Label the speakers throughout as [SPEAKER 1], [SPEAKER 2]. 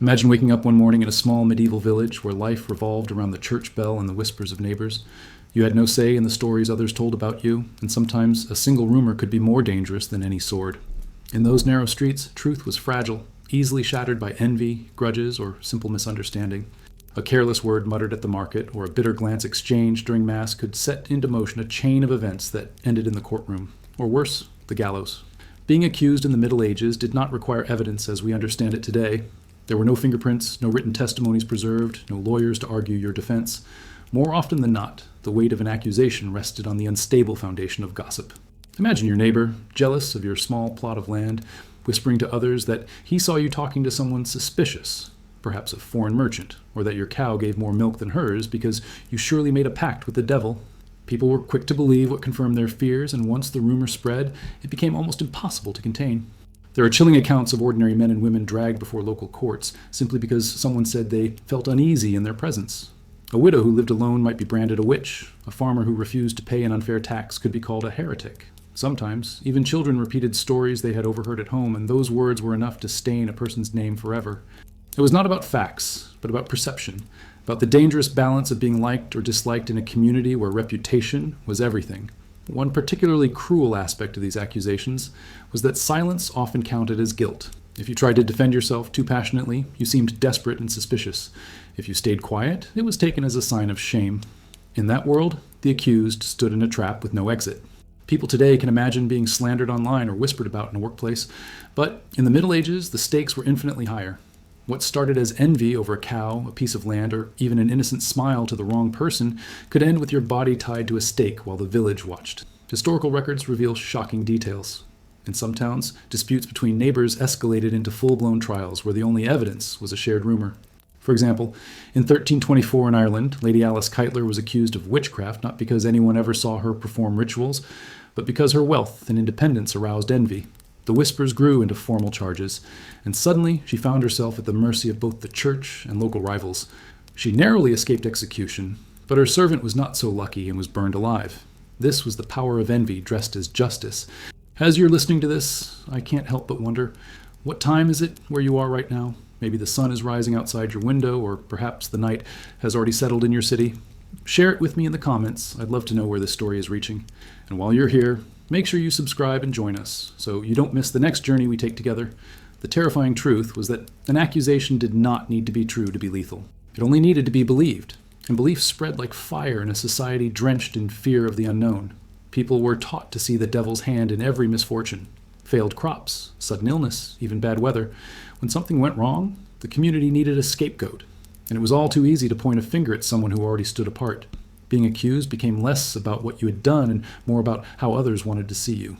[SPEAKER 1] Imagine waking up one morning in a small medieval village where life revolved around the church bell and the whispers of neighbors. You had no say in the stories others told about you, and sometimes a single rumor could be more dangerous than any sword. In those narrow streets, truth was fragile, easily shattered by envy, grudges, or simple misunderstanding. A careless word muttered at the market or a bitter glance exchanged during Mass could set into motion a chain of events that ended in the courtroom, or worse, the gallows. Being accused in the Middle Ages did not require evidence as we understand it today. There were no fingerprints, no written testimonies preserved, no lawyers to argue your defense. More often than not, the weight of an accusation rested on the unstable foundation of gossip. Imagine your neighbor, jealous of your small plot of land, whispering to others that he saw you talking to someone suspicious, perhaps a foreign merchant, or that your cow gave more milk than hers because you surely made a pact with the devil. People were quick to believe what confirmed their fears, and once the rumor spread, it became almost impossible to contain. There are chilling accounts of ordinary men and women dragged before local courts simply because someone said they felt uneasy in their presence. A widow who lived alone might be branded a witch. A farmer who refused to pay an unfair tax could be called a heretic. Sometimes, even children repeated stories they had overheard at home, and those words were enough to stain a person's name forever. It was not about facts, but about perception, about the dangerous balance of being liked or disliked in a community where reputation was everything. One particularly cruel aspect of these accusations was that silence often counted as guilt. If you tried to defend yourself too passionately, you seemed desperate and suspicious. If you stayed quiet, it was taken as a sign of shame. In that world, the accused stood in a trap with no exit. People today can imagine being slandered online or whispered about in a workplace, but in the Middle Ages, the stakes were infinitely higher. What started as envy over a cow, a piece of land, or even an innocent smile to the wrong person could end with your body tied to a stake while the village watched. Historical records reveal shocking details. In some towns, disputes between neighbors escalated into full-blown trials where the only evidence was a shared rumor. For example, in 1324 in Ireland, Lady Alice Keitler was accused of witchcraft not because anyone ever saw her perform rituals, but because her wealth and independence aroused envy. The whispers grew into formal charges, and suddenly she found herself at the mercy of both the church and local rivals. She narrowly escaped execution, but her servant was not so lucky and was burned alive. This was the power of envy dressed as justice. As you're listening to this, I can't help but wonder, what time is it where you are right now? Maybe the sun is rising outside your window, or perhaps the night has already settled in your city. Share it with me in the comments. I'd love to know where this story is reaching. And while you're here, make sure you subscribe and join us so you don't miss the next journey we take together. The terrifying truth was that an accusation did not need to be true to be lethal. It only needed to be believed. And belief spread like fire in a society drenched in fear of the unknown. People were taught to see the devil's hand in every misfortune. Failed crops, sudden illness, even bad weather. When something went wrong, the community needed a scapegoat. And it was all too easy to point a finger at someone who already stood apart. Being accused became less about what you had done and more about how others wanted to see you.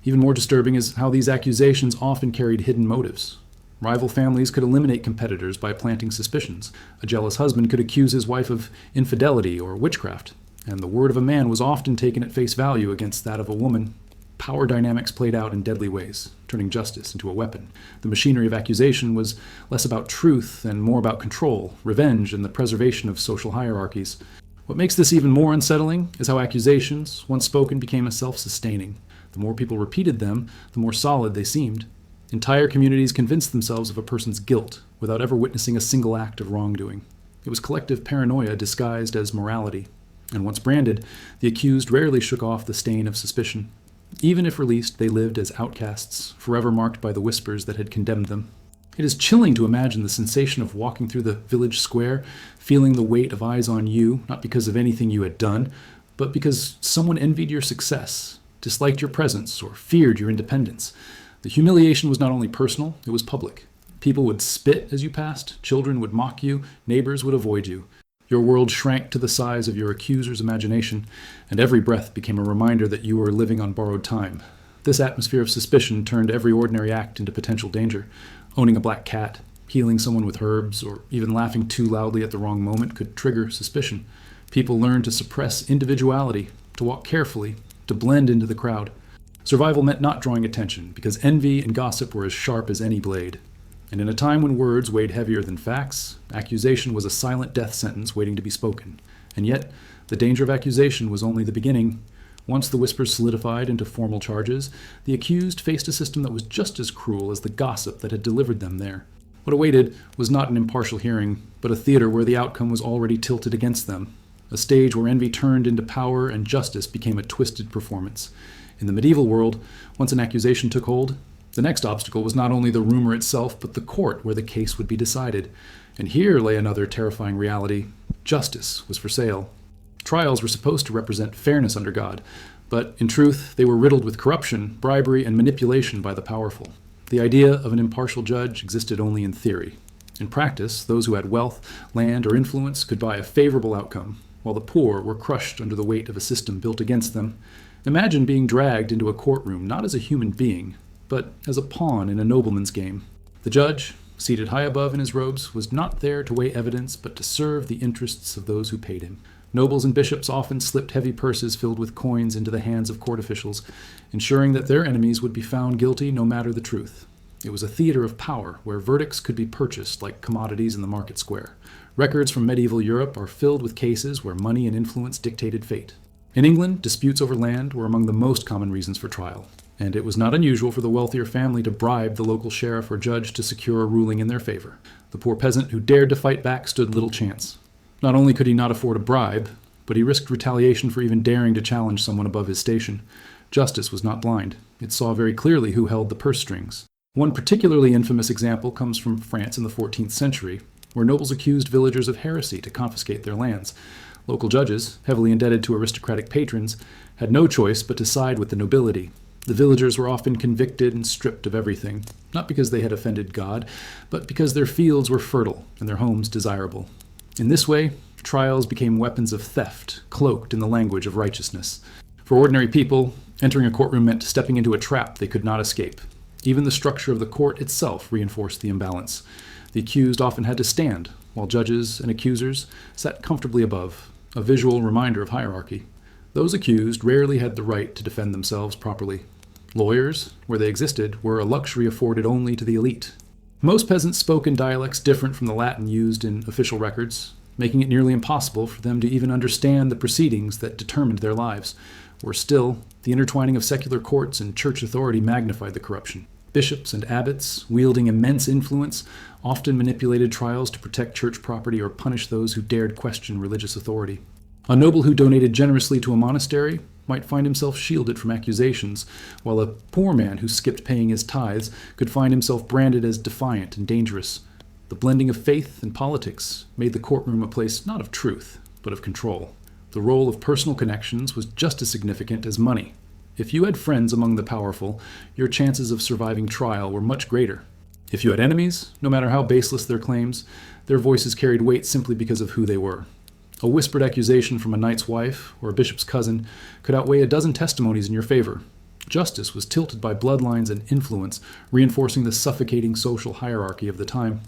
[SPEAKER 1] Even more disturbing is how these accusations often carried hidden motives. Rival families could eliminate competitors by planting suspicions. A jealous husband could accuse his wife of infidelity or witchcraft, and the word of a man was often taken at face value against that of a woman. Power dynamics played out in deadly ways, turning justice into a weapon. The machinery of accusation was less about truth and more about control, revenge, and the preservation of social hierarchies. What makes this even more unsettling is how accusations, once spoken, became self-sustaining. The more people repeated them, the more solid they seemed. Entire communities convinced themselves of a person's guilt without ever witnessing a single act of wrongdoing. It was collective paranoia disguised as morality. And once branded, the accused rarely shook off the stain of suspicion. Even if released, they lived as outcasts, forever marked by the whispers that had condemned them. It is chilling to imagine the sensation of walking through the village square, feeling the weight of eyes on you, not because of anything you had done, but because someone envied your success, disliked your presence, or feared your independence. The humiliation was not only personal, it was public. People would spit as you passed, children would mock you, neighbors would avoid you. Your world shrank to the size of your accuser's imagination, and every breath became a reminder that you were living on borrowed time. This atmosphere of suspicion turned every ordinary act into potential danger. Owning a black cat, healing someone with herbs, or even laughing too loudly at the wrong moment could trigger suspicion. People learned to suppress individuality, to walk carefully, to blend into the crowd. Survival meant not drawing attention, because envy and gossip were as sharp as any blade. And in a time when words weighed heavier than facts, accusation was a silent death sentence waiting to be spoken. And yet, the danger of accusation was only the beginning. Once the whispers solidified into formal charges, the accused faced a system that was just as cruel as the gossip that had delivered them there. What awaited was not an impartial hearing, but a theater where the outcome was already tilted against them, a stage where envy turned into power and justice became a twisted performance. In the medieval world, once an accusation took hold, the next obstacle was not only the rumor itself, but the court where the case would be decided. And here lay another terrifying reality. Justice was for sale. Trials were supposed to represent fairness under God, but in truth, they were riddled with corruption, bribery, and manipulation by the powerful. The idea of an impartial judge existed only in theory. In practice, those who had wealth, land, or influence could buy a favorable outcome, while the poor were crushed under the weight of a system built against them. Imagine being dragged into a courtroom not as a human being, but as a pawn in a nobleman's game. The judge, seated high above in his robes, was not there to weigh evidence, but to serve the interests of those who paid him. Nobles and bishops often slipped heavy purses filled with coins into the hands of court officials, ensuring that their enemies would be found guilty no matter the truth. It was a theater of power where verdicts could be purchased like commodities in the market square. Records from medieval Europe are filled with cases where money and influence dictated fate. In England, disputes over land were among the most common reasons for trial, and it was not unusual for the wealthier family to bribe the local sheriff or judge to secure a ruling in their favor. The poor peasant who dared to fight back stood little chance. Not only could he not afford a bribe, but he risked retaliation for even daring to challenge someone above his station. Justice was not blind. It saw very clearly who held the purse strings. One particularly infamous example comes from France in the 14th century, where nobles accused villagers of heresy to confiscate their lands. Local judges, heavily indebted to aristocratic patrons, had no choice but to side with the nobility. The villagers were often convicted and stripped of everything, not because they had offended God, but because their fields were fertile and their homes desirable. In this way, trials became weapons of theft, cloaked in the language of righteousness. For ordinary people, entering a courtroom meant stepping into a trap they could not escape. Even the structure of the court itself reinforced the imbalance. The accused often had to stand, while judges and accusers sat comfortably above, a visual reminder of hierarchy. Those accused rarely had the right to defend themselves properly. Lawyers, where they existed, were a luxury afforded only to the elite. Most peasants spoke in dialects different from the Latin used in official records, making it nearly impossible for them to even understand the proceedings that determined their lives. Worse still, the intertwining of secular courts and church authority magnified the corruption. Bishops and abbots, wielding immense influence, often manipulated trials to protect church property or punish those who dared question religious authority. A noble who donated generously to a monastery might find himself shielded from accusations, while a poor man who skipped paying his tithes could find himself branded as defiant and dangerous. The blending of faith and politics made the courtroom a place not of truth, but of control. The role of personal connections was just as significant as money. If you had friends among the powerful, your chances of surviving trial were much greater. If you had enemies, no matter how baseless their claims, their voices carried weight simply because of who they were. A whispered accusation from a knight's wife or a bishop's cousin could outweigh a dozen testimonies in your favor. Justice was tilted by bloodlines and influence, reinforcing the suffocating social hierarchy of the time.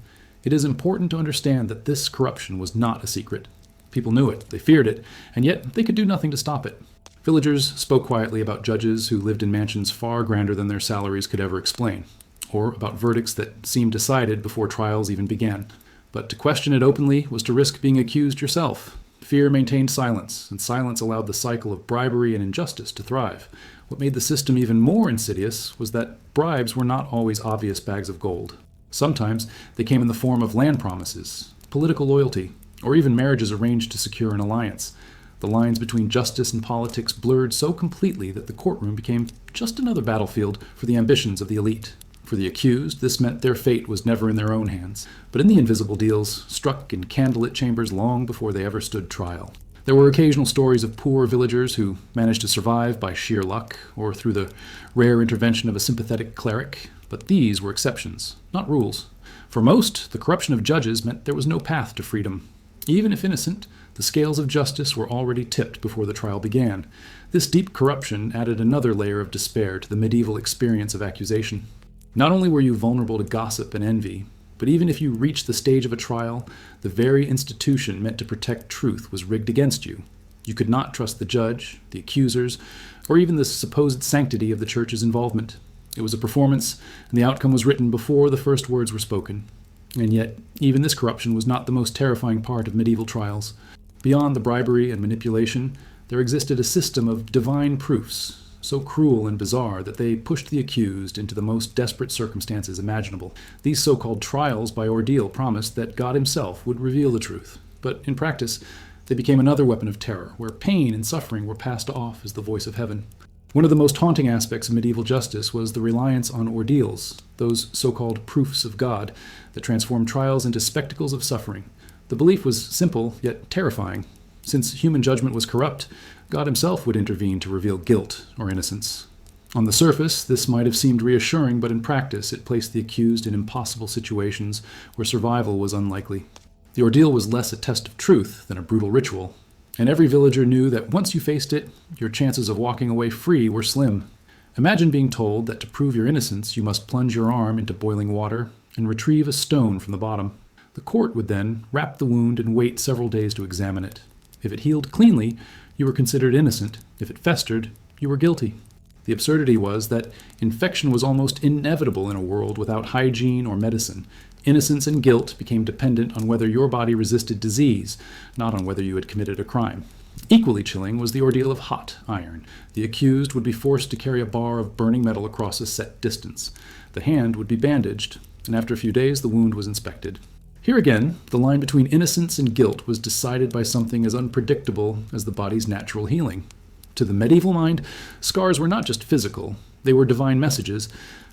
[SPEAKER 1] It is important to understand that this corruption was not a secret. People knew it, they feared it, and yet they could do nothing to stop it. Villagers spoke quietly about judges who lived in mansions far grander than their salaries could ever explain, or about verdicts that seemed decided before trials even began. But to question it openly was to risk being accused yourself. Fear maintained silence, and silence allowed the cycle of bribery and injustice to thrive. What made the system even more insidious was that bribes were not always obvious bags of gold. Sometimes they came in the form of land promises, political loyalty, or even marriages arranged to secure an alliance. The lines between justice and politics blurred so completely that the courtroom became just another battlefield for the ambitions of the elite. For the accused, this meant their fate was never in their own hands, but in the invisible deals, struck in candlelit chambers long before they ever stood trial. There were occasional stories of poor villagers who managed to survive by sheer luck or through the rare intervention of a sympathetic cleric, but these were exceptions, not rules. For most, the corruption of judges meant there was no path to freedom. Even if innocent, the scales of justice were already tipped before the trial began. This deep corruption added another layer of despair to the medieval experience of accusation. Not only were you vulnerable to gossip and envy, but even if you reached the stage of a trial, the very institution meant to protect truth was rigged against you. You could not trust the judge, the accusers, or even the supposed sanctity of the church's involvement. It was a performance, and the outcome was written before the first words were spoken. And yet, even this corruption was not the most terrifying part of medieval trials. Beyond the bribery and manipulation, there existed a system of divine proofs, so cruel and bizarre that they pushed the accused into the most desperate circumstances imaginable. These so-called trials by ordeal promised that God himself would reveal the truth, but in practice, they became another weapon of terror, where pain and suffering were passed off as the voice of heaven. One of the most haunting aspects of medieval justice was the reliance on ordeals, those so-called proofs of God that transformed trials into spectacles of suffering. The belief was simple, yet terrifying. Since human judgment was corrupt, God himself would intervene to reveal guilt or innocence. On the surface, this might have seemed reassuring, but in practice, it placed the accused in impossible situations where survival was unlikely. The ordeal was less a test of truth than a brutal ritual, and every villager knew that once you faced it, your chances of walking away free were slim. Imagine being told that to prove your innocence, you must plunge your arm into boiling water and retrieve a stone from the bottom. The court would then wrap the wound and wait several days to examine it. If it healed cleanly, you were considered innocent. If it festered, you were guilty. The absurdity was that infection was almost inevitable in a world without hygiene or medicine. Innocence and guilt became dependent on whether your body resisted disease, not on whether you had committed a crime. Equally chilling was the ordeal of hot iron. The accused would be forced to carry a bar of burning metal across a set distance. The hand would be bandaged, and after a few days the wound was inspected. Here again, the line between innocence and guilt was decided by something as unpredictable as the body's natural healing. To the medieval mind, scars were not just physical, they were divine messages,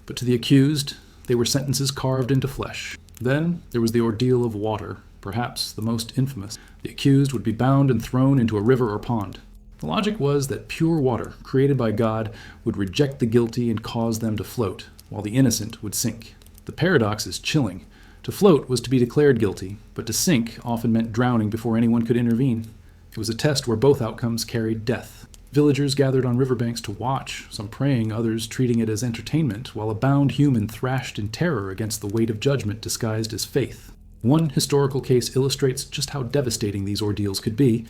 [SPEAKER 1] but to the accused, they were sentences carved into flesh. Then there was the ordeal of water, perhaps the most infamous. The accused would be bound and thrown into a river or pond. The logic was that pure water, created by God, would reject the guilty and cause them to float, while the innocent would sink. The paradox is chilling. To float was to be declared guilty, but to sink often meant drowning before anyone could intervene. It was a test where both outcomes carried death. Villagers gathered on riverbanks to watch, some praying, others treating it as entertainment, while a bound human thrashed in terror against the weight of judgment disguised as faith. One historical case illustrates just how devastating these ordeals could be.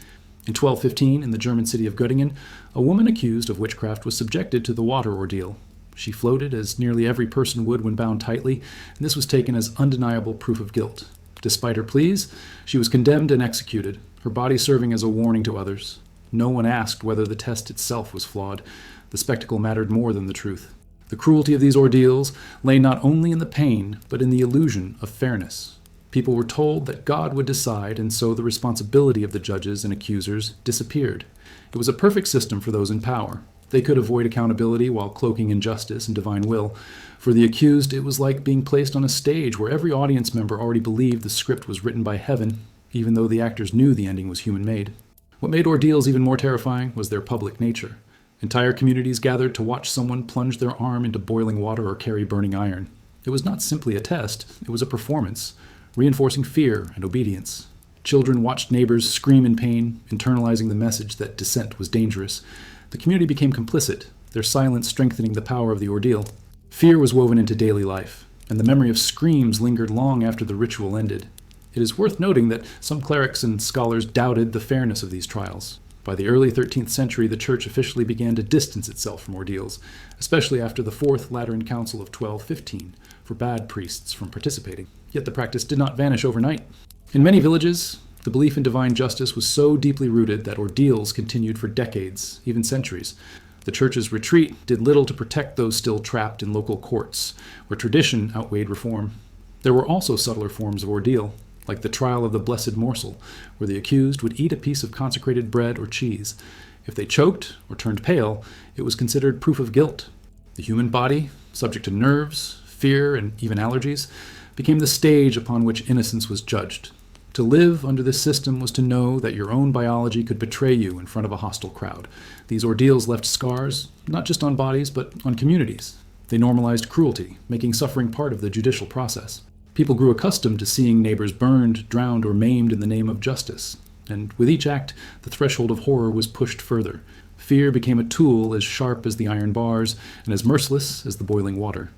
[SPEAKER 1] In 1215, in the German city of Göttingen, a woman accused of witchcraft was subjected to the water ordeal. She floated, as nearly every person would when bound tightly, and this was taken as undeniable proof of guilt. Despite her pleas, she was condemned and executed, her body serving as a warning to others. No one asked whether the test itself was flawed. The spectacle mattered more than the truth. The cruelty of these ordeals lay not only in the pain, but in the illusion of fairness. People were told that God would decide, and so the responsibility of the judges and accusers disappeared. It was a perfect system for those in power. They could avoid accountability while cloaking injustice and divine will. For the accused, it was like being placed on a stage where every audience member already believed the script was written by heaven, even though the actors knew the ending was human-made. What made ordeals even more terrifying was their public nature. Entire communities gathered to watch someone plunge their arm into boiling water or carry burning iron. It was not simply a test, it was a performance, reinforcing fear and obedience. Children watched neighbors scream in pain, internalizing the message that dissent was dangerous. The community became complicit, their silence strengthening the power of the ordeal. Fear was woven into daily life, and the memory of screams lingered long after the ritual ended. It is worth noting that some clerics and scholars doubted the fairness of these trials. By the early 13th century, the Church officially began to distance itself from ordeals, especially after the Fourth Lateran Council of 1215 forbade priests from participating. Yet the practice did not vanish overnight. In many villages, the belief in divine justice was so deeply rooted that ordeals continued for decades, even centuries. The Church's retreat did little to protect those still trapped in local courts, where tradition outweighed reform. There were also subtler forms of ordeal, like the trial of the blessed morsel, where the accused would eat a piece of consecrated bread or cheese. If they choked or turned pale, it was considered proof of guilt. The human body, subject to nerves, fear, and even allergies, became the stage upon which innocence was judged. To live under this system was to know that your own biology could betray you in front of a hostile crowd. These ordeals left scars, not just on bodies, but on communities. They normalized cruelty, making suffering part of the judicial process. People grew accustomed to seeing neighbors burned, drowned, or maimed in the name of justice. And with each act, the threshold of horror was pushed further. Fear became a tool as sharp as the iron bars and as merciless as the boiling water.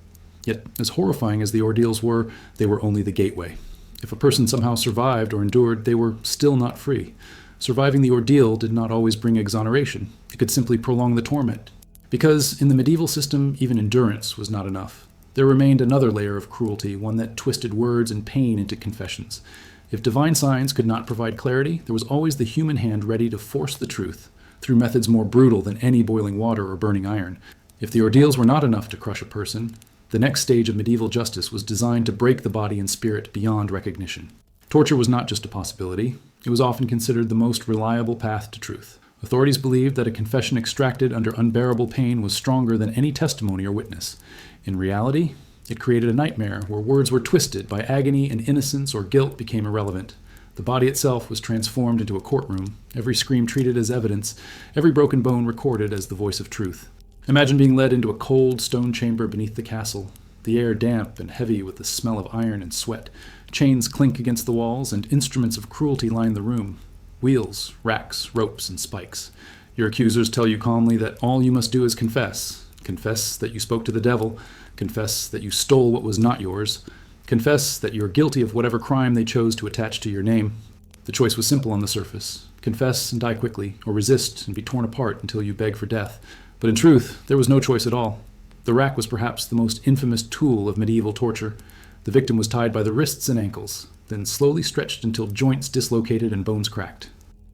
[SPEAKER 1] Yet, as horrifying as the ordeals were, they were only the gateway. If a person somehow survived or endured, they were still not free. Surviving the ordeal did not always bring exoneration. It could simply prolong the torment. Because in the medieval system, even endurance was not enough. There remained another layer of cruelty, one that twisted words and pain into confessions. If divine signs could not provide clarity, there was always the human hand ready to force the truth. through methods more brutal than any boiling water or burning iron. If the ordeals were not enough to crush a person, the next stage of medieval justice was designed to break the body and spirit beyond recognition. Torture was not just a possibility, it was often considered the most reliable path to truth. Authorities believed that a confession extracted under unbearable pain was stronger than any testimony or witness. In reality, it created a nightmare where words were twisted by agony and innocence or guilt became irrelevant. The body itself was transformed into a courtroom, every scream treated as evidence, every broken bone recorded as the voice of truth. Imagine being led into a cold stone chamber beneath the castle, the air damp and heavy with the smell of iron and sweat. Chains clink against the walls, and instruments of cruelty line the room. Wheels, racks, ropes, and spikes. Your accusers tell you calmly that all you must do is confess. Confess that you spoke to the devil. Confess that you stole what was not yours. Confess that you're guilty of whatever crime they chose to attach to your name. The choice was simple on the surface. Confess and die quickly, or resist and be torn apart until you beg for death. But in truth, there was no choice at all. The rack was perhaps the most infamous tool of medieval torture. The victim was tied by the wrists and ankles, then slowly stretched until joints dislocated and bones cracked.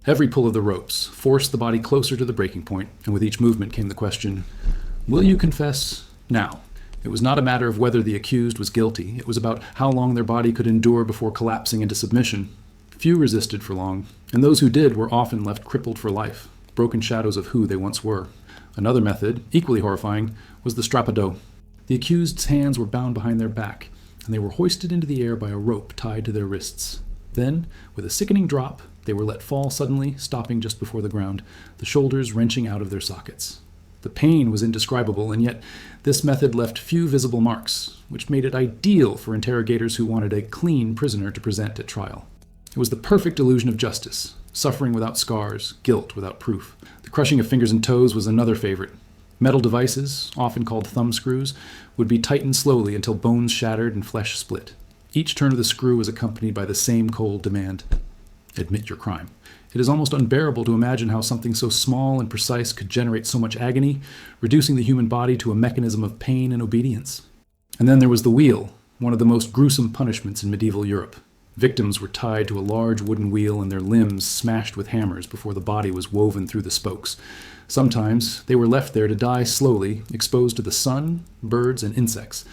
[SPEAKER 1] Every pull of the ropes forced the body closer to the breaking point, and with each movement came the question, will you confess now? It was not a matter of whether the accused was guilty. It was about how long their body could endure before collapsing into submission. Few resisted for long, and those who did were often left crippled for life, broken shadows of who they once were. Another method, equally horrifying, was the strappado. The accused's hands were bound behind their back, and they were hoisted into the air by a rope tied to their wrists. Then, with a sickening drop, they were let fall suddenly, stopping just before the ground, the shoulders wrenching out of their sockets. The pain was indescribable, and yet this method left few visible marks, which made it ideal for interrogators who wanted a clean prisoner to present at trial. It was the perfect illusion of justice, suffering without scars, guilt without proof. The crushing of fingers and toes was another favorite. Metal devices, often called thumb screws, would be tightened slowly until bones shattered and flesh split. Each turn of the screw was accompanied by the same cold demand: admit your crime. It is almost unbearable to imagine how something so small and precise could generate so much agony, reducing the human body to a mechanism of pain and obedience. And then there was the wheel, one of the most gruesome punishments in medieval Europe. Victims were tied to a large wooden wheel and their limbs smashed with hammers before the body was woven through the spokes. Sometimes they were left there to die slowly, exposed to the sun, birds, and insects.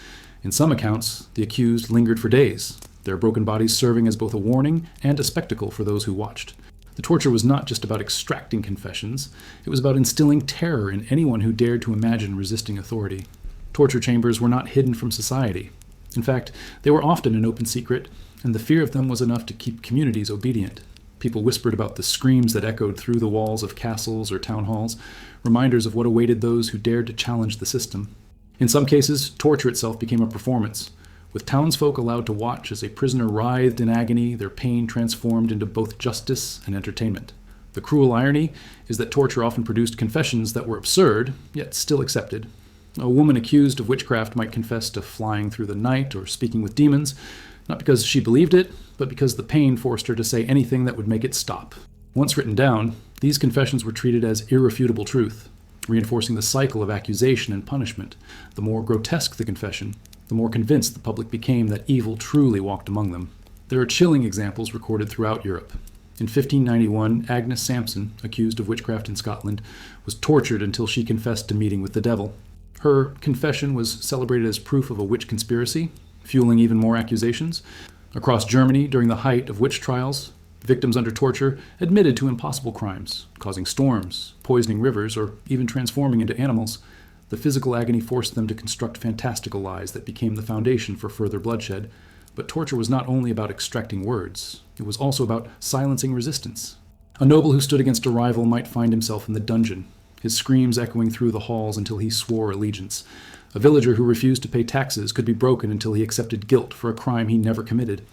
[SPEAKER 1] In some accounts, the accused lingered for days, their broken bodies serving as both a warning and a spectacle for those who watched. The torture was not just about extracting confessions, it was about instilling terror in anyone who dared to imagine resisting authority. Torture chambers were not hidden from society. In fact, they were often an open secret, and the fear of them was enough to keep communities obedient. People whispered about the screams that echoed through the walls of castles or town halls, reminders of what awaited those who dared to challenge the system. In some cases, torture itself became a performance, with townsfolk allowed to watch as a prisoner writhed in agony, their pain transformed into both justice and entertainment. The cruel irony is that torture often produced confessions that were absurd, yet still accepted. A woman accused of witchcraft might confess to flying through the night or speaking with demons, not because she believed it, but because the pain forced her to say anything that would make it stop. Once written down, these confessions were treated as irrefutable truth, reinforcing the cycle of accusation and punishment. The more grotesque the confession, the more convinced the public became that evil truly walked among them. There are chilling examples recorded throughout Europe. In 1591, Agnes Sampson, accused of witchcraft in Scotland, was tortured until she confessed to meeting with the devil. Her confession was celebrated as proof of a witch conspiracy, fueling even more accusations. Across Germany, during the height of witch trials, victims under torture admitted to impossible crimes, causing storms, poisoning rivers, or even transforming into animals. The physical agony forced them to construct fantastical lies that became the foundation for further bloodshed. But torture was not only about extracting words, it was also about silencing resistance. A noble who stood against a rival might find himself in the dungeon, his screams echoing through the halls until he swore allegiance. A villager who refused to pay taxes could be broken until he accepted guilt for a crime he never committed.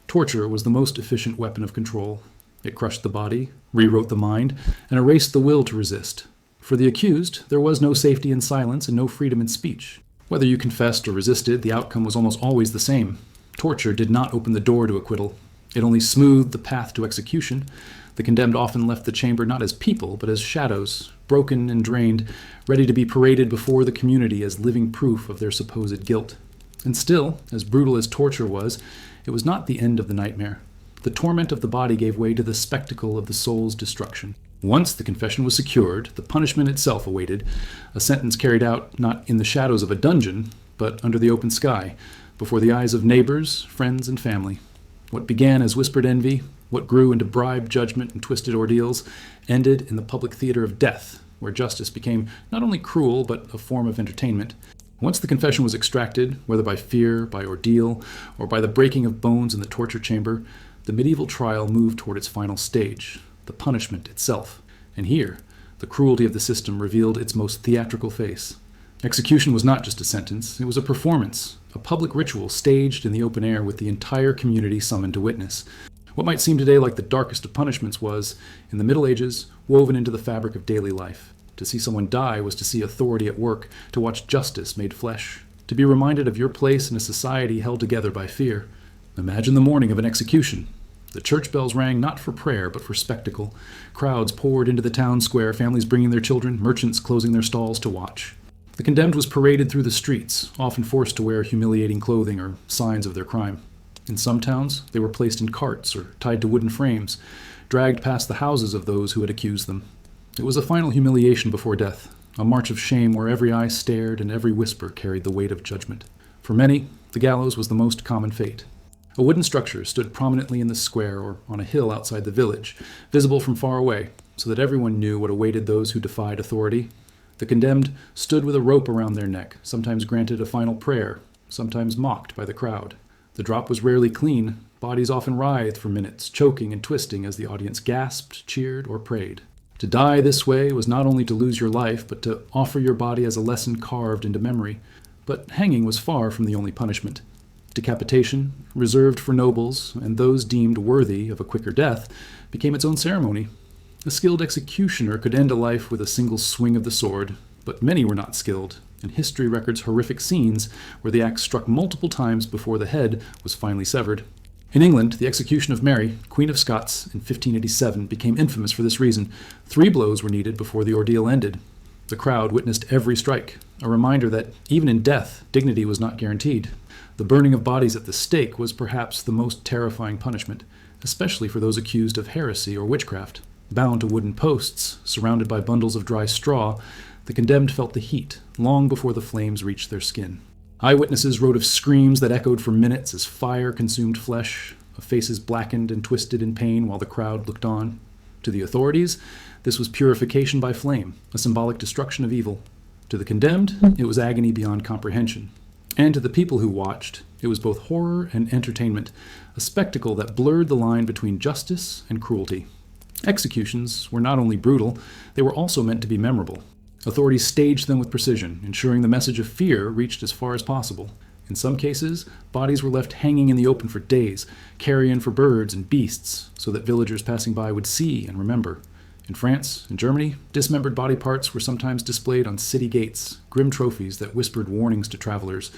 [SPEAKER 1] Torture was the most efficient weapon of control. It crushed the body, rewrote the mind, and erased the will to resist. For the accused, there was no safety in silence and no freedom in speech. Whether you confessed or resisted, the outcome was almost always the same. Torture did not open the door to acquittal. It only smoothed the path to execution. The condemned often left the chamber not as people, but as shadows, broken and drained, ready to be paraded before the community as living proof of their supposed guilt. And still, as brutal as torture was, it was not the end of the nightmare. The torment of the body gave way to the spectacle of the soul's destruction. Once the confession was secured, the punishment itself awaited, a sentence carried out not in the shadows of a dungeon, but under the open sky, before the eyes of neighbors, friends, and family. What began as whispered envy, what grew into bribed judgment and twisted ordeals, ended in the public theater of death, where justice became not only cruel, but a form of entertainment. Once the confession was extracted, whether by fear, by ordeal, or by the breaking of bones in the torture chamber, the medieval trial moved toward its final stage, the punishment itself. And here, the cruelty of the system revealed its most theatrical face. Execution was not just a sentence, it was a performance, a public ritual staged in the open air with the entire community summoned to witness. What might seem today like the darkest of punishments was, in the Middle Ages, woven into the fabric of daily life. To see someone die was to see authority at work, to watch justice made flesh, to be reminded of your place in a society held together by fear. Imagine the morning of an execution. The church bells rang not for prayer, but for spectacle. Crowds poured into the town square, families bringing their children, merchants closing their stalls to watch. The condemned was paraded through the streets, often forced to wear humiliating clothing or signs of their crime. In some towns, they were placed in carts or tied to wooden frames, dragged past the houses of those who had accused them. It was a final humiliation before death, a march of shame where every eye stared and every whisper carried the weight of judgment. For many, the gallows was the most common fate. A wooden structure stood prominently in the square or on a hill outside the village, visible from far away, so that everyone knew what awaited those who defied authority. The condemned stood with a rope around their neck, sometimes granted a final prayer, sometimes mocked by the crowd. The drop was rarely clean. Bodies often writhed for minutes, choking and twisting as the audience gasped, cheered, or prayed. To die this way was not only to lose your life, but to offer your body as a lesson carved into memory. But hanging was far from the only punishment. Decapitation, reserved for nobles and those deemed worthy of a quicker death, became its own ceremony. A skilled executioner could end a life with a single swing of the sword, but many were not skilled, and history records horrific scenes where the axe struck multiple times before the head was finally severed. In England, the execution of Mary, Queen of Scots, in 1587 became infamous for this reason. 3 blows were needed before the ordeal ended. The crowd witnessed every strike, a reminder that even in death, dignity was not guaranteed. The burning of bodies at the stake was perhaps the most terrifying punishment, especially for those accused of heresy or witchcraft. Bound to wooden posts, surrounded by bundles of dry straw, the condemned felt the heat long before the flames reached their skin. Eyewitnesses wrote of screams that echoed for minutes as fire consumed flesh, of faces blackened and twisted in pain while the crowd looked on. To the authorities, this was purification by flame, a symbolic destruction of evil. To the condemned, it was agony beyond comprehension. And to the people who watched, it was both horror and entertainment, a spectacle that blurred the line between justice and cruelty. Executions were not only brutal, they were also meant to be memorable. Authorities staged them with precision, ensuring the message of fear reached as far as possible. In some cases, bodies were left hanging in the open for days, carrion for birds and beasts, so that villagers passing by would see and remember. In France and Germany, dismembered body parts were sometimes displayed on city gates, grim trophies that whispered warnings to travelers.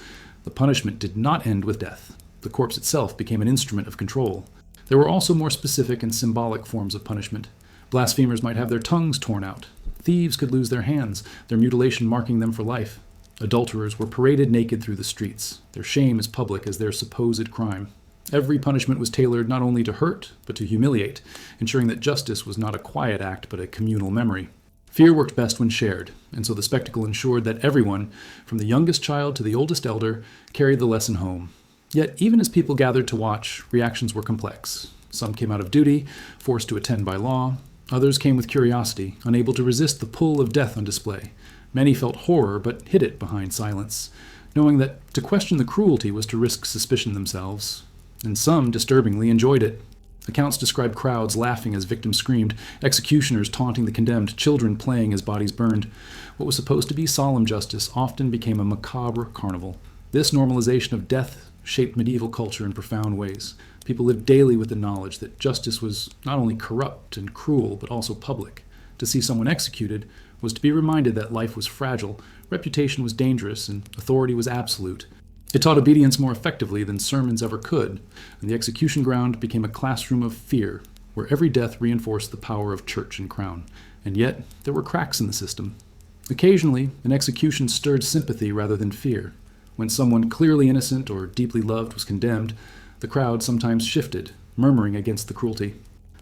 [SPEAKER 1] The punishment did not end with death. The corpse itself became an instrument of control. There were also more specific and symbolic forms of punishment. Blasphemers might have their tongues torn out. Thieves could lose their hands, their mutilation marking them for life. Adulterers were paraded naked through the streets, their shame as public as their supposed crime. Every punishment was tailored not only to hurt, but to humiliate, ensuring that justice was not a quiet act, but a communal memory. Fear worked best when shared, and so the spectacle ensured that everyone, from the youngest child to the oldest elder, carried the lesson home. Yet, even as people gathered to watch, reactions were complex. Some came out of duty, forced to attend by law. Others came with curiosity, unable to resist the pull of death on display. Many felt horror, but hid it behind silence, knowing that to question the cruelty was to risk suspicion themselves. And some, disturbingly, enjoyed it. Accounts describe crowds laughing as victims screamed, executioners taunting the condemned, children playing as bodies burned. What was supposed to be solemn justice often became a macabre carnival. This normalization of death shaped medieval culture in profound ways. People lived daily with the knowledge that justice was not only corrupt and cruel, but also public. To see someone executed was to be reminded that life was fragile, reputation was dangerous, and authority was absolute. It taught obedience more effectively than sermons ever could, and the execution ground became a classroom of fear, where every death reinforced the power of church and crown. And yet, there were cracks in the system. Occasionally, an execution stirred sympathy rather than fear. When someone clearly innocent or deeply loved was condemned, the crowd sometimes shifted, murmuring against the cruelty.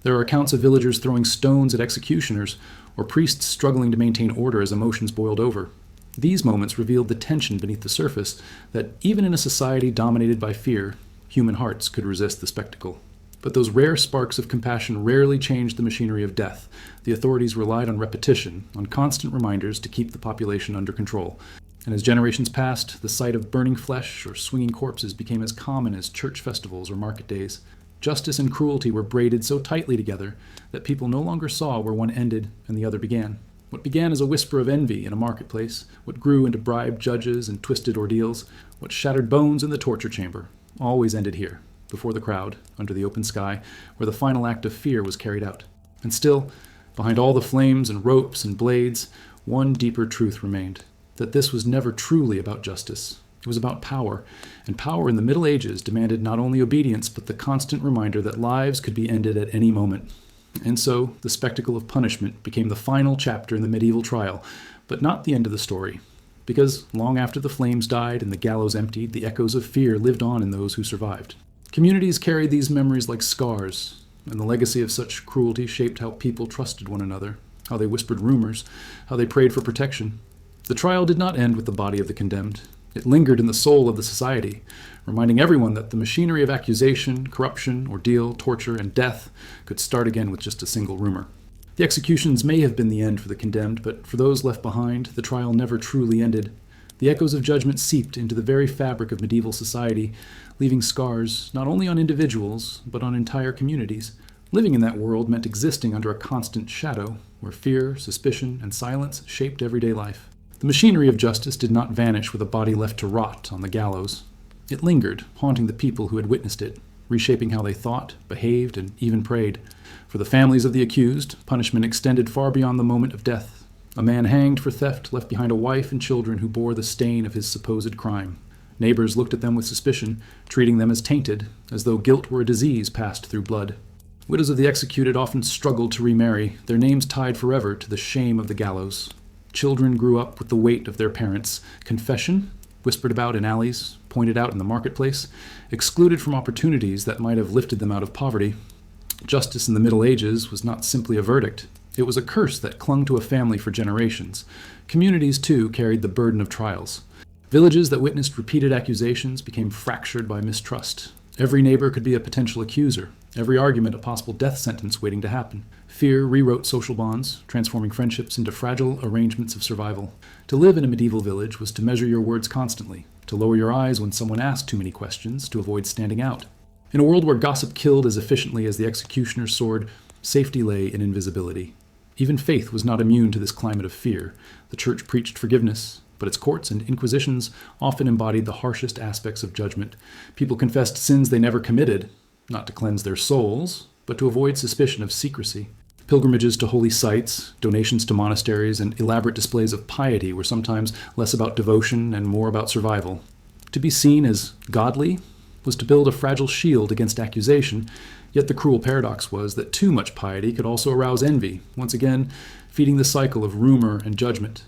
[SPEAKER 1] There are accounts of villagers throwing stones at executioners, or priests struggling to maintain order as emotions boiled over. These moments revealed the tension beneath the surface that, even in a society dominated by fear, human hearts could resist the spectacle. But those rare sparks of compassion rarely changed the machinery of death. The authorities relied on repetition, on constant reminders to keep the population under control. And as generations passed, the sight of burning flesh or swinging corpses became as common as church festivals or market days. Justice and cruelty were braided so tightly together that people no longer saw where one ended and the other began. What began as a whisper of envy in a marketplace, what grew into bribed judges and twisted ordeals, what shattered bones in the torture chamber, always ended here, before the crowd, under the open sky, where the final act of fear was carried out. And still, behind all the flames and ropes and blades, one deeper truth remained, that this was never truly about justice. It was about power, and power in the Middle Ages demanded not only obedience, but the constant reminder that lives could be ended at any moment. And so, the spectacle of punishment became the final chapter in the medieval trial, but not the end of the story. Because long after the flames died and the gallows emptied, the echoes of fear lived on in those who survived. Communities carried these memories like scars, and the legacy of such cruelty shaped how people trusted one another, how they whispered rumors, how they prayed for protection. The trial did not end with the body of the condemned. It lingered in the soul of the society, reminding everyone that the machinery of accusation, corruption, ordeal, torture, and death could start again with just a single rumor. The executions may have been the end for the condemned, but for those left behind, the trial never truly ended. The echoes of judgment seeped into the very fabric of medieval society, leaving scars not only on individuals, but on entire communities. Living in that world meant existing under a constant shadow, where fear, suspicion, and silence shaped everyday life. The machinery of justice did not vanish with a body left to rot on the gallows. It lingered, haunting the people who had witnessed it, reshaping how they thought, behaved, and even prayed. For the families of the accused, punishment extended far beyond the moment of death. A man hanged for theft left behind a wife and children who bore the stain of his supposed crime. Neighbors looked at them with suspicion, treating them as tainted, as though guilt were a disease passed through blood. Widows of the executed often struggled to remarry, their names tied forever to the shame of the gallows. Children grew up with the weight of their parents' confession, whispered about in alleys, pointed out in the marketplace, excluded from opportunities that might have lifted them out of poverty. Justice in the Middle Ages was not simply a verdict. It was a curse that clung to a family for generations. Communities, too, carried the burden of trials. Villages that witnessed repeated accusations became fractured by mistrust. Every neighbor could be a potential accuser, every argument a possible death sentence waiting to happen. Fear rewrote social bonds, transforming friendships into fragile arrangements of survival. To live in a medieval village was to measure your words constantly, to lower your eyes when someone asked too many questions, to avoid standing out. In a world where gossip killed as efficiently as the executioner's sword, safety lay in invisibility. Even faith was not immune to this climate of fear. The church preached forgiveness, but its courts and inquisitions often embodied the harshest aspects of judgment. People confessed sins they never committed, not to cleanse their souls, but to avoid suspicion of secrecy. Pilgrimages to holy sites, donations to monasteries, and elaborate displays of piety were sometimes less about devotion and more about survival. To be seen as godly was to build a fragile shield against accusation, yet the cruel paradox was that too much piety could also arouse envy, once again feeding the cycle of rumor and judgment.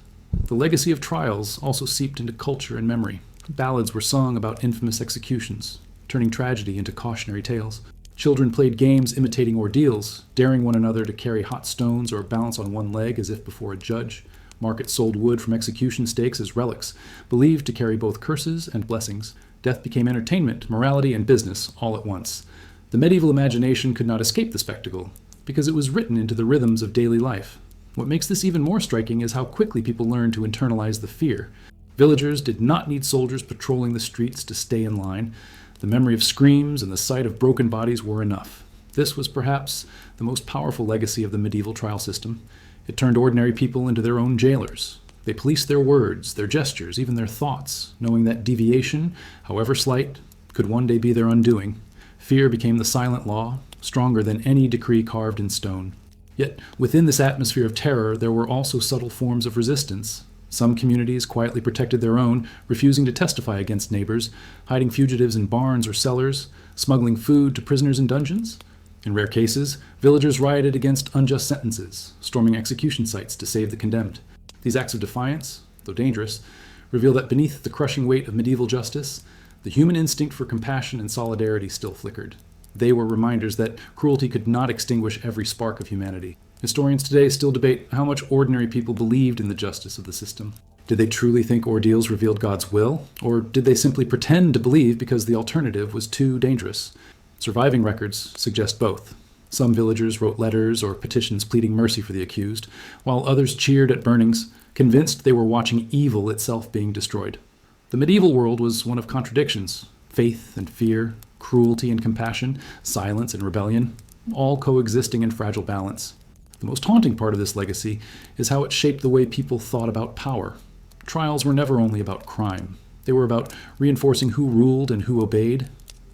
[SPEAKER 1] The legacy of trials also seeped into culture and memory. Ballads were sung about infamous executions, turning tragedy into cautionary tales. Children played games imitating ordeals, daring one another to carry hot stones or balance on one leg as if before a judge. Markets sold wood from execution stakes as relics, believed to carry both curses and blessings. Death became entertainment, morality, and business all at once. The medieval imagination could not escape the spectacle, because it was written into the rhythms of daily life. What makes this even more striking is how quickly people learned to internalize the fear. Villagers did not need soldiers patrolling the streets to stay in line. The memory of screams and the sight of broken bodies were enough. This was perhaps the most powerful legacy of the medieval trial system. It turned ordinary people into their own jailers. They policed their words, their gestures, even their thoughts, knowing that deviation, however slight, could one day be their undoing. Fear became the silent law, stronger than any decree carved in stone. Yet, within this atmosphere of terror, there were also subtle forms of resistance. Some communities quietly protected their own, refusing to testify against neighbors, hiding fugitives in barns or cellars, smuggling food to prisoners in dungeons. In rare cases, villagers rioted against unjust sentences, storming execution sites to save the condemned. These acts of defiance, though dangerous, reveal that beneath the crushing weight of medieval justice, the human instinct for compassion and solidarity still flickered. They were reminders that cruelty could not extinguish every spark of humanity. Historians today still debate how much ordinary people believed in the justice of the system. Did they truly think ordeals revealed God's will, or did they simply pretend to believe because the alternative was too dangerous? Surviving records suggest both. Some villagers wrote letters or petitions pleading mercy for the accused, while others cheered at burnings, convinced they were watching evil itself being destroyed. The medieval world was one of contradictions: faith and fear, cruelty and compassion, silence and rebellion, all coexisting in fragile balance. The most haunting part of this legacy is how it shaped the way people thought about power. Trials were never only about crime. They were about reinforcing who ruled and who obeyed.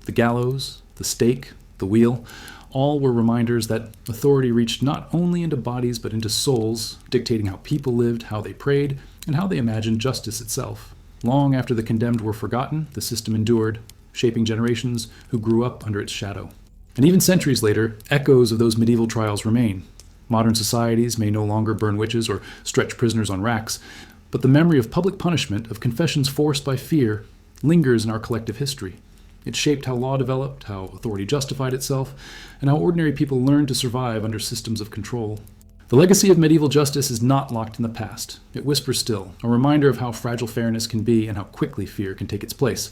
[SPEAKER 1] The gallows, the stake, the wheel, all were reminders that authority reached not only into bodies but into souls, dictating how people lived, how they prayed, and how they imagined justice itself. Long after the condemned were forgotten, the system endured, shaping generations who grew up under its shadow. And even centuries later, echoes of those medieval trials remain. Modern societies may no longer burn witches or stretch prisoners on racks, but the memory of public punishment, of confessions forced by fear, lingers in our collective history. It shaped how law developed, how authority justified itself, and how ordinary people learned to survive under systems of control. The legacy of medieval justice is not locked in the past. It whispers still, a reminder of how fragile fairness can be and how quickly fear can take its place.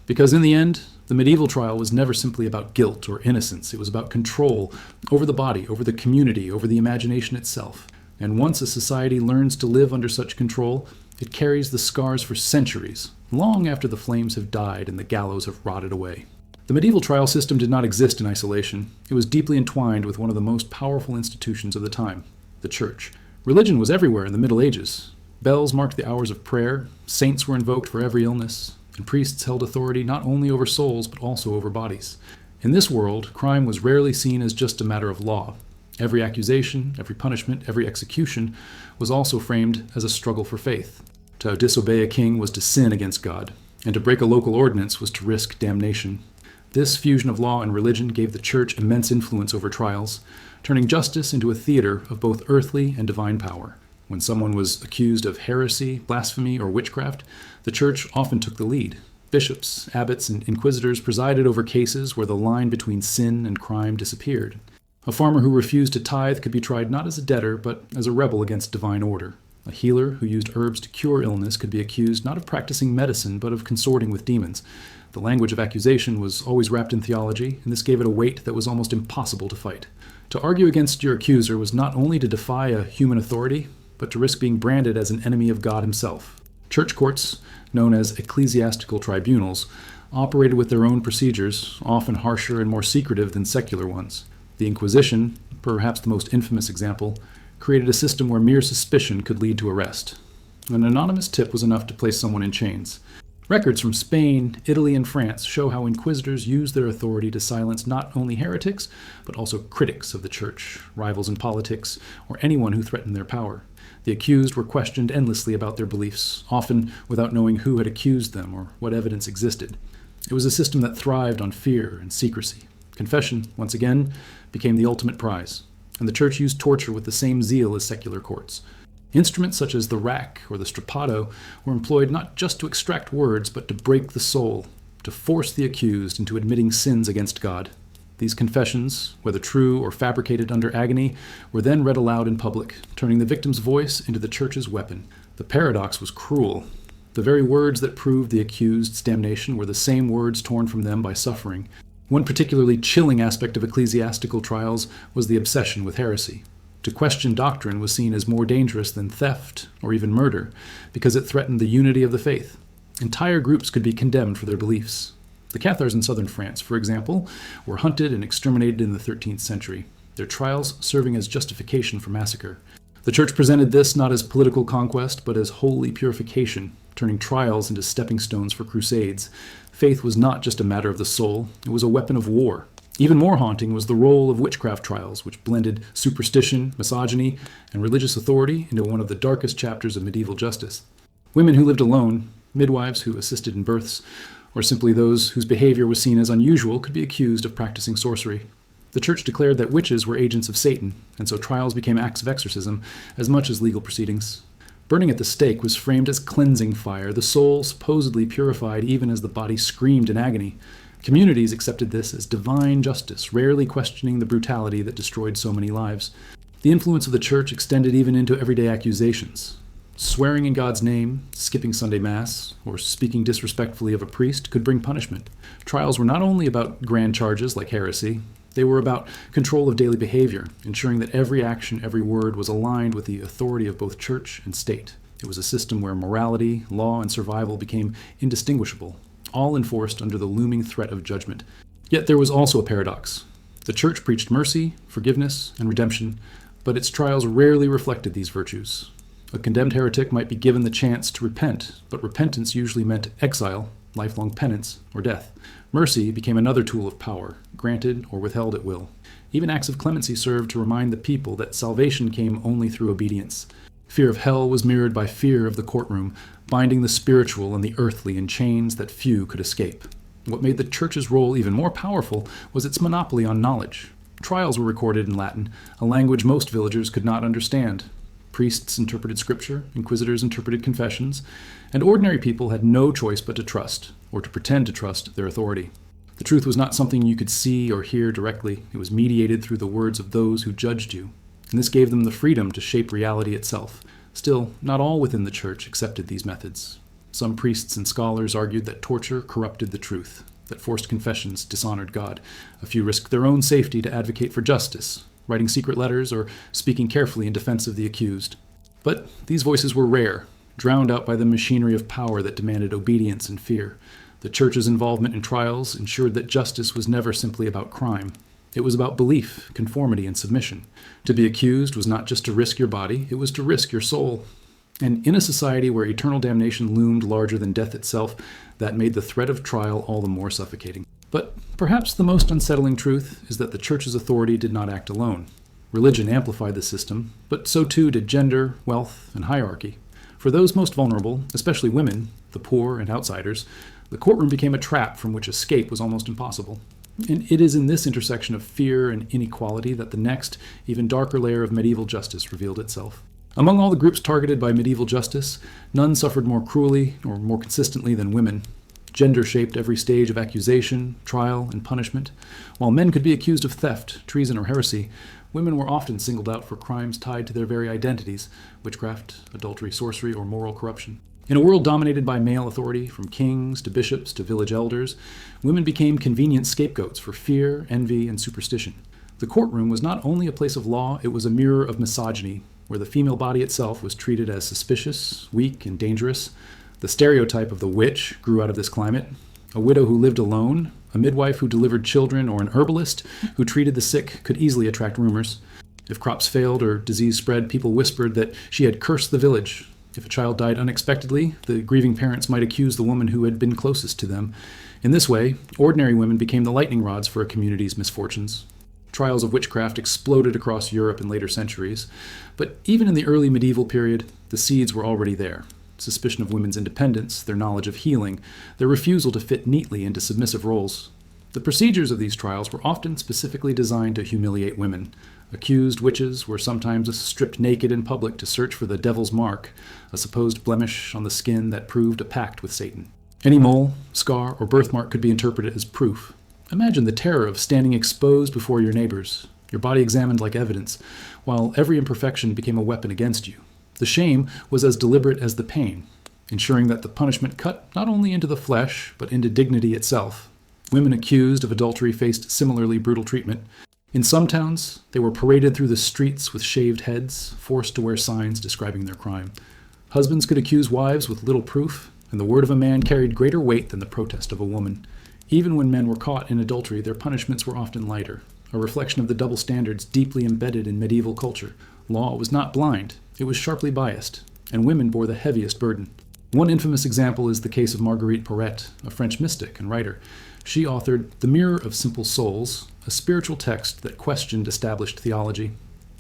[SPEAKER 1] Because in the end, the medieval trial was never simply about guilt or innocence. It was about control over the body, over the community, over the imagination itself. And once a society learns to live under such control, it carries the scars for centuries, long after the flames have died and the gallows have rotted away. The medieval trial system did not exist in isolation. It was deeply entwined with one of the most powerful institutions of the time, the Church. Religion was everywhere in the Middle Ages. Bells marked the hours of prayer, saints were invoked for every illness, and priests held authority not only over souls but also over bodies. In this world, crime was rarely seen as just a matter of law. Every accusation, every punishment, every execution was also framed as a struggle for faith. To disobey a king was to sin against God, and to break a local ordinance was to risk damnation. This fusion of law and religion gave the Church immense influence over trials, turning justice into a theater of both earthly and divine power. When someone was accused of heresy, blasphemy, or witchcraft, the Church often took the lead. Bishops, abbots, and inquisitors presided over cases where the line between sin and crime disappeared. A farmer who refused to tithe could be tried not as a debtor, but as a rebel against divine order. A healer who used herbs to cure illness could be accused not of practicing medicine, but of consorting with demons. The language of accusation was always wrapped in theology, and this gave it a weight that was almost impossible to fight. To argue against your accuser was not only to defy a human authority, but to risk being branded as an enemy of God himself. Church courts, known as ecclesiastical tribunals, operated with their own procedures, often harsher and more secretive than secular ones. The Inquisition, perhaps the most infamous example, created a system where mere suspicion could lead to arrest. An anonymous tip was enough to place someone in chains. Records from Spain, Italy, and France show how inquisitors used their authority to silence not only heretics, but also critics of the Church, rivals in politics, or anyone who threatened their power. The accused were questioned endlessly about their beliefs, often without knowing who had accused them or what evidence existed. It was a system that thrived on fear and secrecy. Confession, once again, became the ultimate prize, and the Church used torture with the same zeal as secular courts. Instruments such as the rack or the strapado were employed not just to extract words, but to break the soul, to force the accused into admitting sins against God. These confessions, whether true or fabricated under agony, were then read aloud in public, turning the victim's voice into the Church's weapon. The paradox was cruel. The very words that proved the accused's damnation were the same words torn from them by suffering. One particularly chilling aspect of ecclesiastical trials was the obsession with heresy. To question doctrine was seen as more dangerous than theft or even murder, because it threatened the unity of the faith. Entire groups could be condemned for their beliefs. The Cathars in southern France, for example, were hunted and exterminated in the 13th century, their trials serving as justification for massacre. The Church presented this not as political conquest, but as holy purification, turning trials into stepping stones for crusades. Faith was not just a matter of the soul, it was a weapon of war. Even more haunting was the role of witchcraft trials, which blended superstition, misogyny, and religious authority into one of the darkest chapters of medieval justice. Women who lived alone, midwives who assisted in births, or simply those whose behavior was seen as unusual could be accused of practicing sorcery. The Church declared that witches were agents of Satan, and so trials became acts of exorcism as much as legal proceedings. Burning at the stake was framed as cleansing fire, the soul supposedly purified even as the body screamed in agony. Communities accepted this as divine justice, rarely questioning the brutality that destroyed so many lives. The influence of the church extended even into everyday accusations. Swearing in God's name, skipping Sunday Mass, or speaking disrespectfully of a priest could bring punishment. Trials were not only about grand charges like heresy, they were about control of daily behavior, ensuring that every action, every word was aligned with the authority of both church and state. It was a system where morality, law, and survival became indistinguishable, all enforced under the looming threat of judgment. Yet there was also a paradox. The church preached mercy, forgiveness, and redemption, but its trials rarely reflected these virtues. A condemned heretic might be given the chance to repent, but repentance usually meant exile, lifelong penance, or death. Mercy became another tool of power, granted or withheld at will. Even acts of clemency served to remind the people that salvation came only through obedience. Fear of hell was mirrored by fear of the courtroom, binding the spiritual and the earthly in chains that few could escape. What made the church's role even more powerful was its monopoly on knowledge. Trials were recorded in Latin, a language most villagers could not understand. Priests interpreted scripture, inquisitors interpreted confessions, and ordinary people had no choice but to trust, or to pretend to trust, their authority. The truth was not something you could see or hear directly. It was mediated through the words of those who judged you, and this gave them the freedom to shape reality itself. Still, not all within the church accepted these methods. Some priests and scholars argued that torture corrupted the truth, that forced confessions dishonored God. A few risked their own safety to advocate for justice, writing secret letters or speaking carefully in defense of the accused. But these voices were rare, drowned out by the machinery of power that demanded obedience and fear. The church's involvement in trials ensured that justice was never simply about crime. It was about belief, conformity, and submission. To be accused was not just to risk your body, it was to risk your soul. And in a society where eternal damnation loomed larger than death itself, that made the threat of trial all the more suffocating. But perhaps the most unsettling truth is that the church's authority did not act alone. Religion amplified the system, but so too did gender, wealth, and hierarchy. For those most vulnerable, especially women, the poor, and outsiders, the courtroom became a trap from which escape was almost impossible. And it is in this intersection of fear and inequality that the next, even darker layer of medieval justice revealed itself. Among all the groups targeted by medieval justice, none suffered more cruelly or more consistently than women. Gender shaped every stage of accusation, trial, and punishment. While men could be accused of theft, treason, or heresy, women were often singled out for crimes tied to their very identities: witchcraft, adultery, sorcery, or moral corruption. In a world dominated by male authority, from kings to bishops to village elders, women became convenient scapegoats for fear, envy, and superstition. The courtroom was not only a place of law, it was a mirror of misogyny, where the female body itself was treated as suspicious, weak, and dangerous. The stereotype of the witch grew out of this climate. A widow who lived alone, a midwife who delivered children, or an herbalist who treated the sick could easily attract rumors. If crops failed or disease spread, people whispered that she had cursed the village. If a child died unexpectedly, the grieving parents might accuse the woman who had been closest to them. In this way, ordinary women became the lightning rods for a community's misfortunes. Trials of witchcraft exploded across Europe in later centuries, but even in the early medieval period, the seeds were already there. Suspicion of women's independence, their knowledge of healing, their refusal to fit neatly into submissive roles. The procedures of these trials were often specifically designed to humiliate women. Accused witches were sometimes stripped naked in public to search for the devil's mark, a supposed blemish on the skin that proved a pact with Satan. Any mole, scar, or birthmark could be interpreted as proof. Imagine the terror of standing exposed before your neighbors, your body examined like evidence, while every imperfection became a weapon against you. The shame was as deliberate as the pain, ensuring that the punishment cut not only into the flesh, but into dignity itself. Women accused of adultery faced similarly brutal treatment. In some towns, they were paraded through the streets with shaved heads, forced to wear signs describing their crime. Husbands could accuse wives with little proof, and the word of a man carried greater weight than the protest of a woman. Even when men were caught in adultery, their punishments were often lighter, a reflection of the double standards deeply embedded in medieval culture. Law was not blind, it was sharply biased, and women bore the heaviest burden. One infamous example is the case of Marguerite Porete, a French mystic and writer. She authored The Mirror of Simple Souls, a spiritual text that questioned established theology.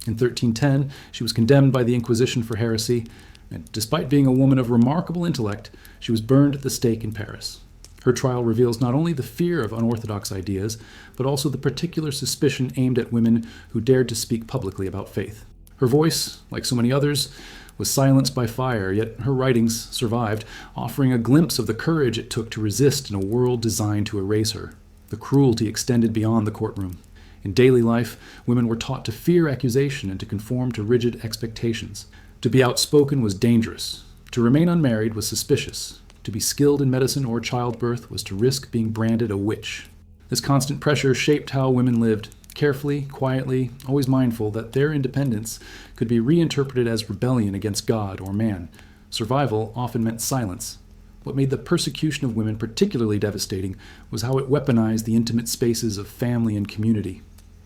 [SPEAKER 1] In 1310, she was condemned by the Inquisition for heresy, and despite being a woman of remarkable intellect, she was burned at the stake in Paris. Her trial reveals not only the fear of unorthodox ideas, but also the particular suspicion aimed at women who dared to speak publicly about faith. Her voice, like so many others, was silenced by fire, yet her writings survived, offering a glimpse of the courage it took to resist in a world designed to erase her. The cruelty extended beyond the courtroom. In daily life, women were taught to fear accusation and to conform to rigid expectations. To be outspoken was dangerous. To remain unmarried was suspicious. To be skilled in medicine or childbirth was to risk being branded a witch. This constant pressure shaped how women lived, carefully, quietly, always mindful that their independence could be reinterpreted as rebellion against God or man. Survival often meant silence. What made the persecution of women particularly devastating was how it weaponized the intimate spaces of family and community.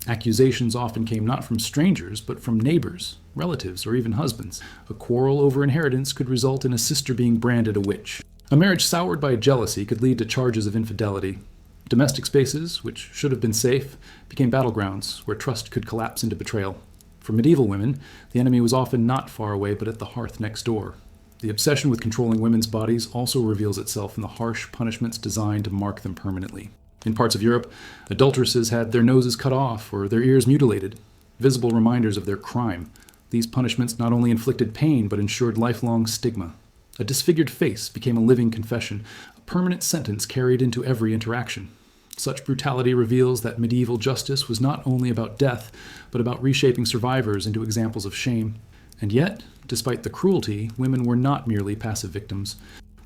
[SPEAKER 1] Accusations often came not from strangers, but from neighbors, relatives, or even husbands. A quarrel over inheritance could result in a sister being branded a witch. A marriage soured by jealousy could lead to charges of infidelity. Domestic spaces, which should have been safe, became battlegrounds where trust could collapse into betrayal. For medieval women, the enemy was often not far away, but at the hearth next door. The obsession with controlling women's bodies also reveals itself in the harsh punishments designed to mark them permanently. In parts of Europe, adulteresses had their noses cut off or their ears mutilated, visible reminders of their crime. These punishments not only inflicted pain, but ensured lifelong stigma. A disfigured face became a living confession, a permanent sentence carried into every interaction. Such brutality reveals that medieval justice was not only about death, but about reshaping survivors into examples of shame. And yet, despite the cruelty, women were not merely passive victims.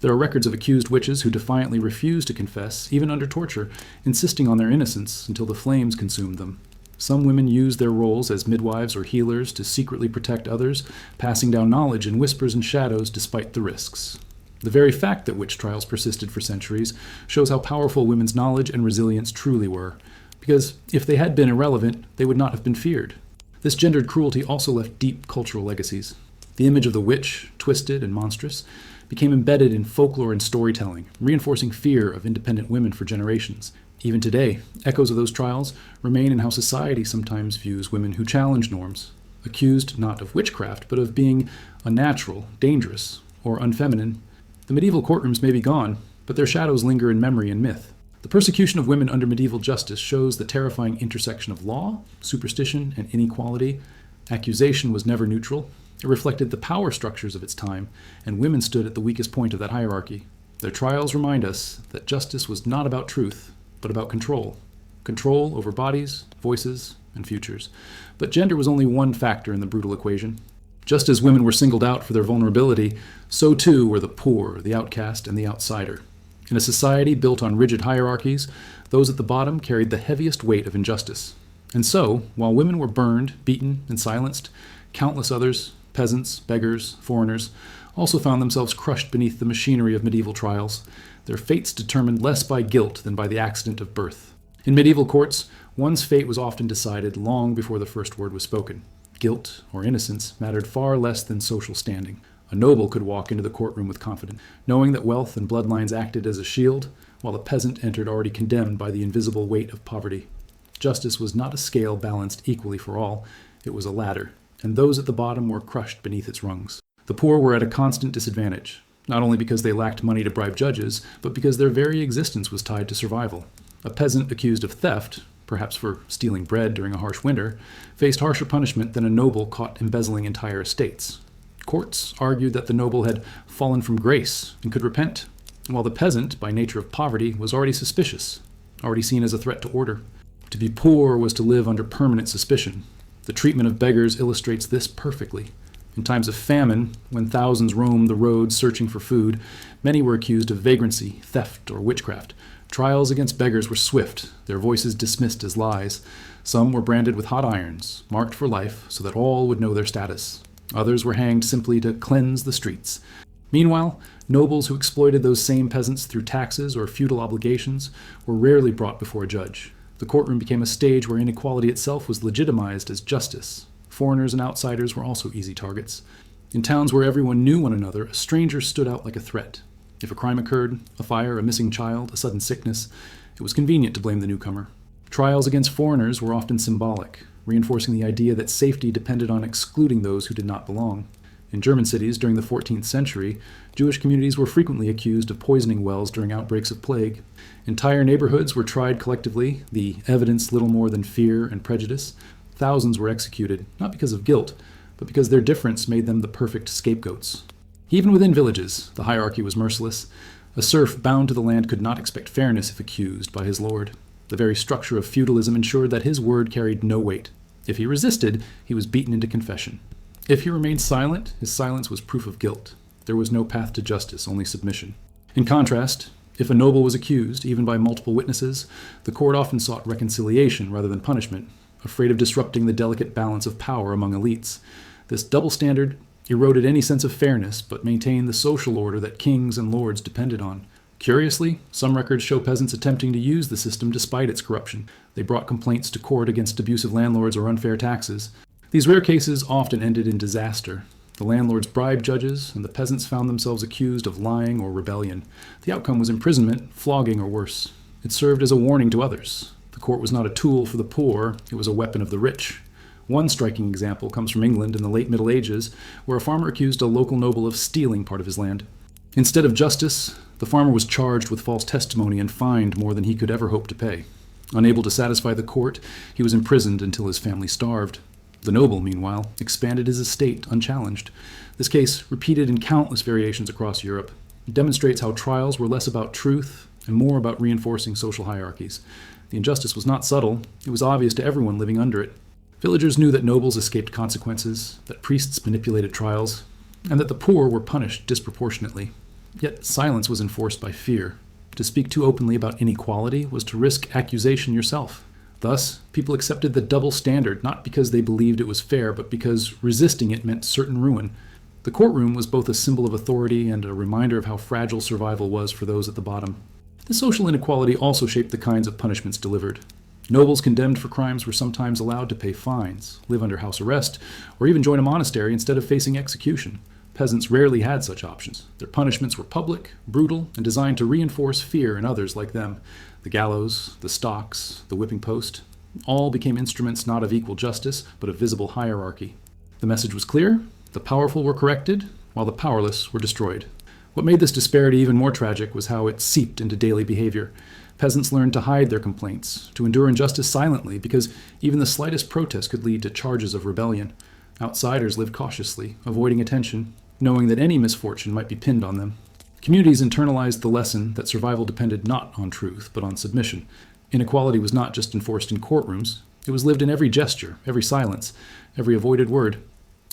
[SPEAKER 1] There are records of accused witches who defiantly refused to confess, even under torture, insisting on their innocence until the flames consumed them. Some women used their roles as midwives or healers to secretly protect others, passing down knowledge in whispers and shadows despite the risks. The very fact that witch trials persisted for centuries shows how powerful women's knowledge and resilience truly were, because if they had been irrelevant, they would not have been feared. This gendered cruelty also left deep cultural legacies. The image of the witch, twisted and monstrous, became embedded in folklore and storytelling, reinforcing fear of independent women for generations. Even today, echoes of those trials remain in how society sometimes views women who challenge norms, accused not of witchcraft, but of being unnatural, dangerous, or unfeminine. The medieval courtrooms may be gone, but their shadows linger in memory and myth. The persecution of women under medieval justice shows the terrifying intersection of law, superstition, and inequality. Accusation was never neutral. It reflected the power structures of its time, and women stood at the weakest point of that hierarchy. Their trials remind us that justice was not about truth, but about control. Control over bodies, voices, and futures. But gender was only one factor in the brutal equation. Just as women were singled out for their vulnerability, so too were the poor, the outcast, and the outsider. In a society built on rigid hierarchies, those at the bottom carried the heaviest weight of injustice. And so, while women were burned, beaten, and silenced, countless others, peasants, beggars, foreigners, also found themselves crushed beneath the machinery of medieval trials, their fates determined less by guilt than by the accident of birth. In medieval courts, one's fate was often decided long before the first word was spoken. Guilt or innocence mattered far less than social standing. A noble could walk into the courtroom with confidence, knowing that wealth and bloodlines acted as a shield, while a peasant entered already condemned by the invisible weight of poverty. Justice was not a scale balanced equally for all, it was a ladder, and those at the bottom were crushed beneath its rungs. The poor were at a constant disadvantage, not only because they lacked money to bribe judges, but because their very existence was tied to survival. A peasant accused of theft, perhaps for stealing bread during a harsh winter, faced harsher punishment than a noble caught embezzling entire estates. Courts argued that the noble had fallen from grace and could repent, while the peasant, by nature of poverty, was already suspicious, already seen as a threat to order. To be poor was to live under permanent suspicion. The treatment of beggars illustrates this perfectly. In times of famine, when thousands roamed the roads searching for food, many were accused of vagrancy, theft, or witchcraft. Trials against beggars were swift, their voices dismissed as lies. Some were branded with hot irons, marked for life so that all would know their status. Others were hanged simply to cleanse the streets. Meanwhile, nobles who exploited those same peasants through taxes or feudal obligations were rarely brought before a judge. The courtroom became a stage where inequality itself was legitimized as justice. Foreigners and outsiders were also easy targets. In towns where everyone knew one another, a stranger stood out like a threat. If a crime occurred, a fire, a missing child, a sudden sickness, it was convenient to blame the newcomer. Trials against foreigners were often symbolic, reinforcing the idea that safety depended on excluding those who did not belong. In German cities during the 14th century, Jewish communities were frequently accused of poisoning wells during outbreaks of plague. Entire neighborhoods were tried collectively, the evidence little more than fear and prejudice. Thousands were executed, not because of guilt, but because their difference made them the perfect scapegoats. Even within villages, the hierarchy was merciless. A serf bound to the land could not expect fairness if accused by his lord. The very structure of feudalism ensured that his word carried no weight. If he resisted, he was beaten into confession. If he remained silent, his silence was proof of guilt. There was no path to justice, only submission. In contrast, if a noble was accused, even by multiple witnesses, the court often sought reconciliation rather than punishment, afraid of disrupting the delicate balance of power among elites. This double standard eroded any sense of fairness, but maintained the social order that kings and lords depended on. Curiously, some records show peasants attempting to use the system despite its corruption. They brought complaints to court against abusive landlords or unfair taxes. These rare cases often ended in disaster. The landlords bribed judges, and the peasants found themselves accused of lying or rebellion. The outcome was imprisonment, flogging, or worse. It served as a warning to others. The court was not a tool for the poor, it was a weapon of the rich. One striking example comes from England in the late Middle Ages, where a farmer accused a local noble of stealing part of his land. Instead of justice, the farmer was charged with false testimony and fined more than he could ever hope to pay. Unable to satisfy the court, he was imprisoned until his family starved. The noble, meanwhile, expanded his estate unchallenged. This case, repeated in countless variations across Europe, demonstrates how trials were less about truth and more about reinforcing social hierarchies. The injustice was not subtle, it was obvious to everyone living under it. Villagers knew that nobles escaped consequences, that priests manipulated trials, and that the poor were punished disproportionately. Yet silence was enforced by fear. To speak too openly about inequality was to risk accusation yourself. Thus, people accepted the double standard not because they believed it was fair, but because resisting it meant certain ruin. The courtroom was both a symbol of authority and a reminder of how fragile survival was for those at the bottom. The social inequality also shaped the kinds of punishments delivered. Nobles condemned for crimes were sometimes allowed to pay fines, live under house arrest, or even join a monastery instead of facing execution. Peasants rarely had such options. Their punishments were public, brutal, and designed to reinforce fear in others like them. The gallows, the stocks, the whipping post, all became instruments not of equal justice, but of visible hierarchy. The message was clear: the powerful were corrected, while the powerless were destroyed. What made this disparity even more tragic was how it seeped into daily behavior. Peasants learned to hide their complaints, to endure injustice silently, because even the slightest protest could lead to charges of rebellion. Outsiders lived cautiously, avoiding attention, knowing that any misfortune might be pinned on them. Communities internalized the lesson that survival depended not on truth, but on submission. Inequality was not just enforced in courtrooms, it was lived in every gesture, every silence, every avoided word.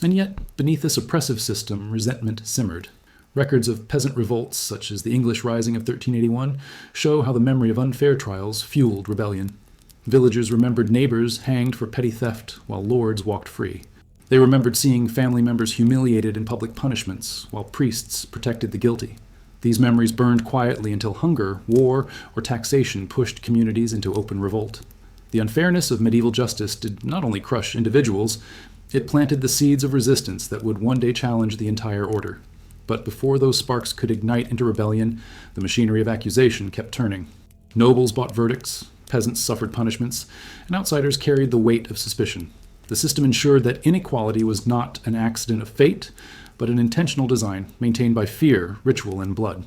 [SPEAKER 1] And yet, beneath this oppressive system, resentment simmered. Records of peasant revolts, such as the English Rising of 1381, show how the memory of unfair trials fueled rebellion. Villagers remembered neighbors hanged for petty theft, while lords walked free. They remembered seeing family members humiliated in public punishments, while priests protected the guilty. These memories burned quietly until hunger, war, or taxation pushed communities into open revolt. The unfairness of medieval justice did not only crush individuals, it planted the seeds of resistance that would one day challenge the entire order. But before those sparks could ignite into rebellion, the machinery of accusation kept turning. Nobles bought verdicts, peasants suffered punishments, and outsiders carried the weight of suspicion. The system ensured that inequality was not an accident of fate, but an intentional design maintained by fear, ritual, and blood.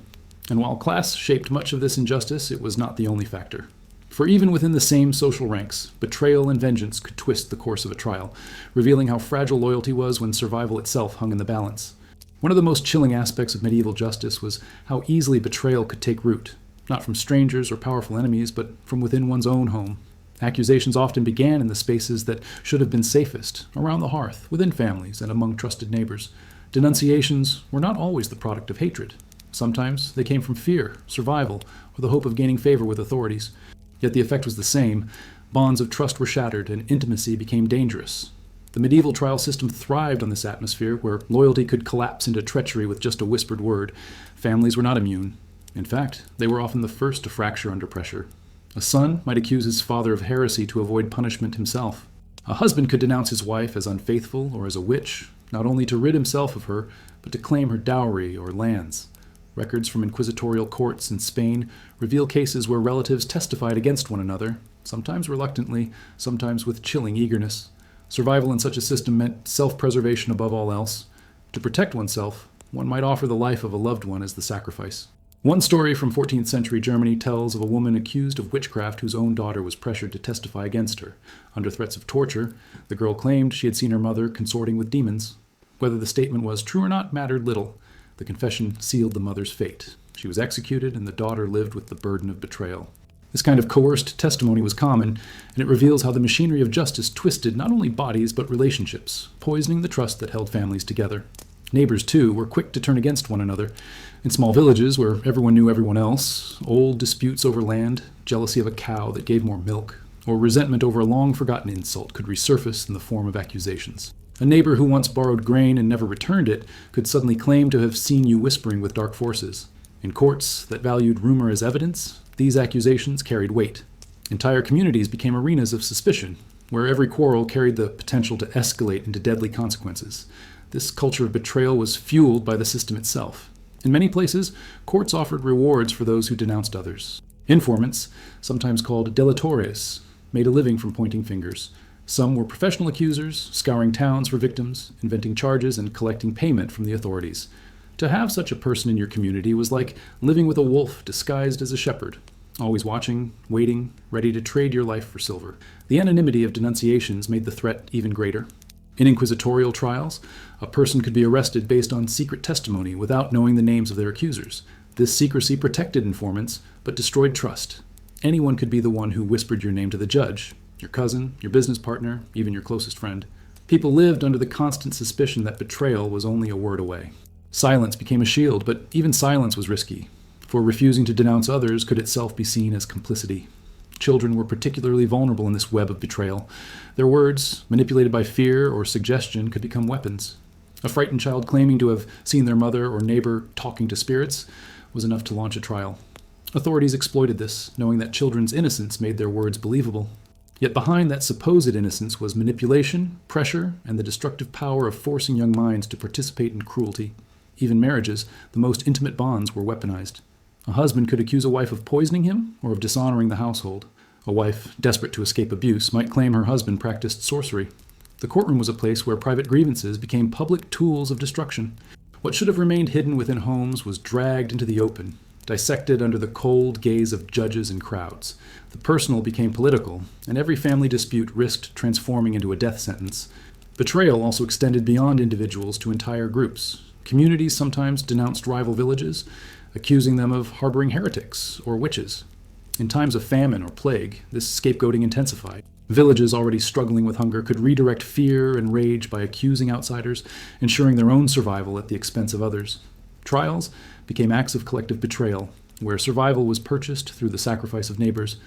[SPEAKER 1] And while class shaped much of this injustice, it was not the only factor. For even within the same social ranks, betrayal and vengeance could twist the course of a trial, revealing how fragile loyalty was when survival itself hung in the balance. One of the most chilling aspects of medieval justice was how easily betrayal could take root, not from strangers or powerful enemies, but from within one's own home. Accusations often began in the spaces that should have been safest, around the hearth, within families, and among trusted neighbors. Denunciations were not always the product of hatred. Sometimes they came from fear, survival, or the hope of gaining favor with authorities. Yet the effect was the same. Bonds of trust were shattered, and intimacy became dangerous. The medieval trial system thrived on this atmosphere where loyalty could collapse into treachery with just a whispered word. Families were not immune. In fact, they were often the first to fracture under pressure. A son might accuse his father of heresy to avoid punishment himself. A husband could denounce his wife as unfaithful or as a witch, not only to rid himself of her, but to claim her dowry or lands. Records from inquisitorial courts in Spain reveal cases where relatives testified against one another, sometimes reluctantly, sometimes with chilling eagerness. Survival in such a system meant self-preservation above all else. To protect oneself, one might offer the life of a loved one as the sacrifice. One story from 14th century Germany tells of a woman accused of witchcraft whose own daughter was pressured to testify against her. Under threats of torture, the girl claimed she had seen her mother consorting with demons. Whether the statement was true or not mattered little. The confession sealed the mother's fate. She was executed, and the daughter lived with the burden of betrayal. This kind of coerced testimony was common, and it reveals how the machinery of justice twisted not only bodies but relationships, poisoning the trust that held families together. Neighbors, too, were quick to turn against one another. In small villages where everyone knew everyone else, old disputes over land, jealousy of a cow that gave more milk, or resentment over a long-forgotten insult could resurface in the form of accusations. A neighbor who once borrowed grain and never returned it could suddenly claim to have seen you whispering with dark forces. In courts that valued rumor as evidence, these accusations carried weight. Entire communities became arenas of suspicion, where every quarrel carried the potential to escalate into deadly consequences. This culture of betrayal was fueled by the system itself. In many places, courts offered rewards for those who denounced others. Informants, sometimes called delatores, made a living from pointing fingers. Some were professional accusers, scouring towns for victims, inventing charges, and collecting payment from the authorities. To have such a person in your community was like living with a wolf disguised as a shepherd, always watching, waiting, ready to trade your life for silver. The anonymity of denunciations made the threat even greater. In inquisitorial trials, a person could be arrested based on secret testimony without knowing the names of their accusers. This secrecy protected informants, but destroyed trust. Anyone could be the one who whispered your name to the judge, your cousin, your business partner, even your closest friend. People lived under the constant suspicion that betrayal was only a word away. Silence became a shield, but even silence was risky, for refusing to denounce others could itself be seen as complicity. Children were particularly vulnerable in this web of betrayal. Their words, manipulated by fear or suggestion, could become weapons. A frightened child claiming to have seen their mother or neighbor talking to spirits was enough to launch a trial. Authorities exploited this, knowing that children's innocence made their words believable. Yet behind that supposed innocence was manipulation, pressure, and the destructive power of forcing young minds to participate in cruelty. Even marriages, the most intimate bonds, were weaponized. A husband could accuse a wife of poisoning him or of dishonoring the household. A wife, desperate to escape abuse, might claim her husband practiced sorcery. The courtroom was a place where private grievances became public tools of destruction. What should have remained hidden within homes was dragged into the open, dissected under the cold gaze of judges and crowds. The personal became political, and every family dispute risked transforming into a death sentence. Betrayal also extended beyond individuals to entire groups. Communities sometimes denounced rival villages, accusing them of harboring heretics or witches. In times of famine or plague, this scapegoating intensified. Villages already struggling with hunger could redirect fear and rage by accusing outsiders, ensuring their own survival at the expense of others. Trials became acts of collective betrayal, where survival was purchased through the sacrifice of neighbors.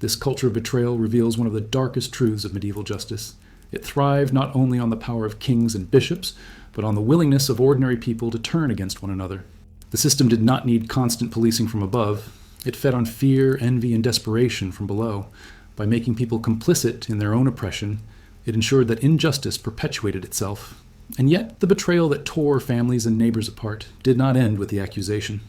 [SPEAKER 1] This culture of betrayal reveals one of the darkest truths of medieval justice. It thrived not only on the power of kings and bishops, but on the willingness of ordinary people to turn against one another. The system did not need constant policing from above. It fed on fear, envy, and desperation from below. By making people complicit in their own oppression, it ensured that injustice perpetuated itself. And yet, the betrayal that tore families and neighbors apart did not end with the accusation.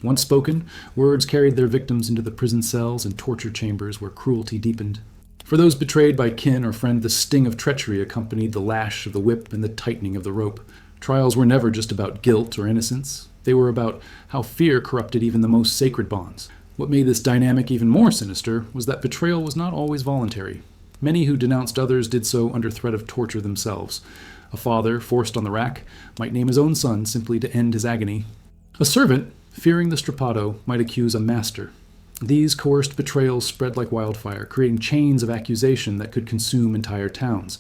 [SPEAKER 1] Once spoken, words carried their victims into the prison cells and torture chambers where cruelty deepened. For those betrayed by kin or friend, the sting of treachery accompanied the lash of the whip and the tightening of the rope. Trials were never just about guilt or innocence. They were about how fear corrupted even the most sacred bonds. What made this dynamic even more sinister was that betrayal was not always voluntary. Many who denounced others did so under threat of torture themselves. A father, forced on the rack, might name his own son simply to end his agony. A servant, fearing the strappado, might accuse a master. These coerced betrayals spread like wildfire, creating chains of accusation that could consume entire towns.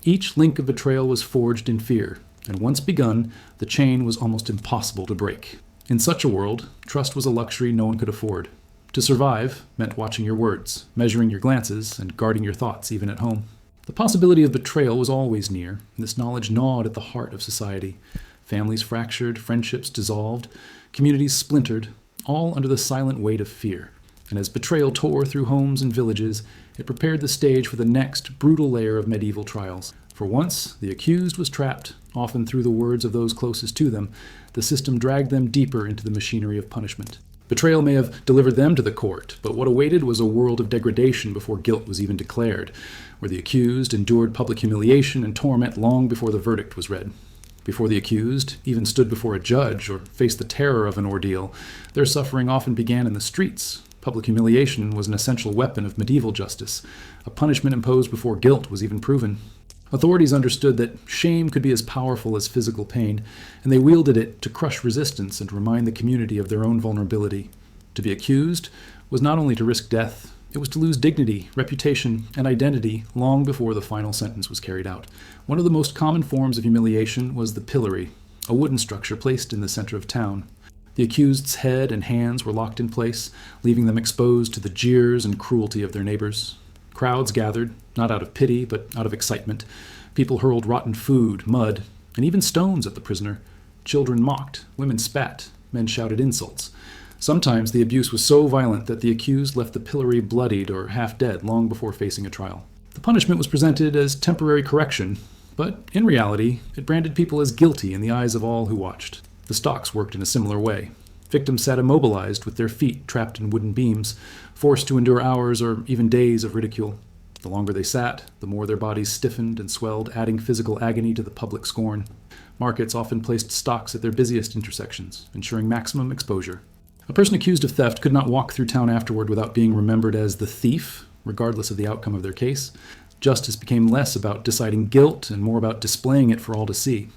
[SPEAKER 1] Each link of betrayal was forged in fear, and once begun, the chain was almost impossible to break. In such a world, trust was a luxury no one could afford. To survive meant watching your words, measuring your glances, and guarding your thoughts even at home. The possibility of betrayal was always near, and this knowledge gnawed at the heart of society. Families fractured, friendships dissolved, communities splintered, all under the silent weight of fear. And as betrayal tore through homes and villages, it prepared the stage for the next brutal layer of medieval trials. For once, the accused was trapped, often through the words of those closest to them. The system dragged them deeper into the machinery of punishment. Betrayal may have delivered them to the court, but what awaited was a world of degradation before guilt was even declared, where the accused endured public humiliation and torment long before the verdict was read. Before the accused even stood before a judge or faced the terror of an ordeal, their suffering often began in the streets. Public humiliation was an essential weapon of medieval justice, a punishment imposed before guilt was even proven. Authorities understood that shame could be as powerful as physical pain, and they wielded it to crush resistance and remind the community of their own vulnerability. To be accused was not only to risk death, it was to lose dignity, reputation, and identity long before the final sentence was carried out. One of the most common forms of humiliation was the pillory, a wooden structure placed in the center of town. The accused's head and hands were locked in place, leaving them exposed to the jeers and cruelty of their neighbors. Crowds gathered, not out of pity, but out of excitement. People hurled rotten food, mud, and even stones at the prisoner. Children mocked, women spat, men shouted insults. Sometimes the abuse was so violent that the accused left the pillory bloodied or half dead long before facing a trial. The punishment was presented as temporary correction, but in reality, it branded people as guilty in the eyes of all who watched. The stocks worked in a similar way. Victims sat immobilized with their feet trapped in wooden beams, forced to endure hours or even days of ridicule. The longer they sat, the more their bodies stiffened and swelled, adding physical agony to the public scorn. Markets often placed stocks at their busiest intersections, ensuring maximum exposure. A person accused of theft could not walk through town afterward without being remembered as the thief, regardless of the outcome of their case. Justice became less about deciding guilt and more about displaying it for all to see.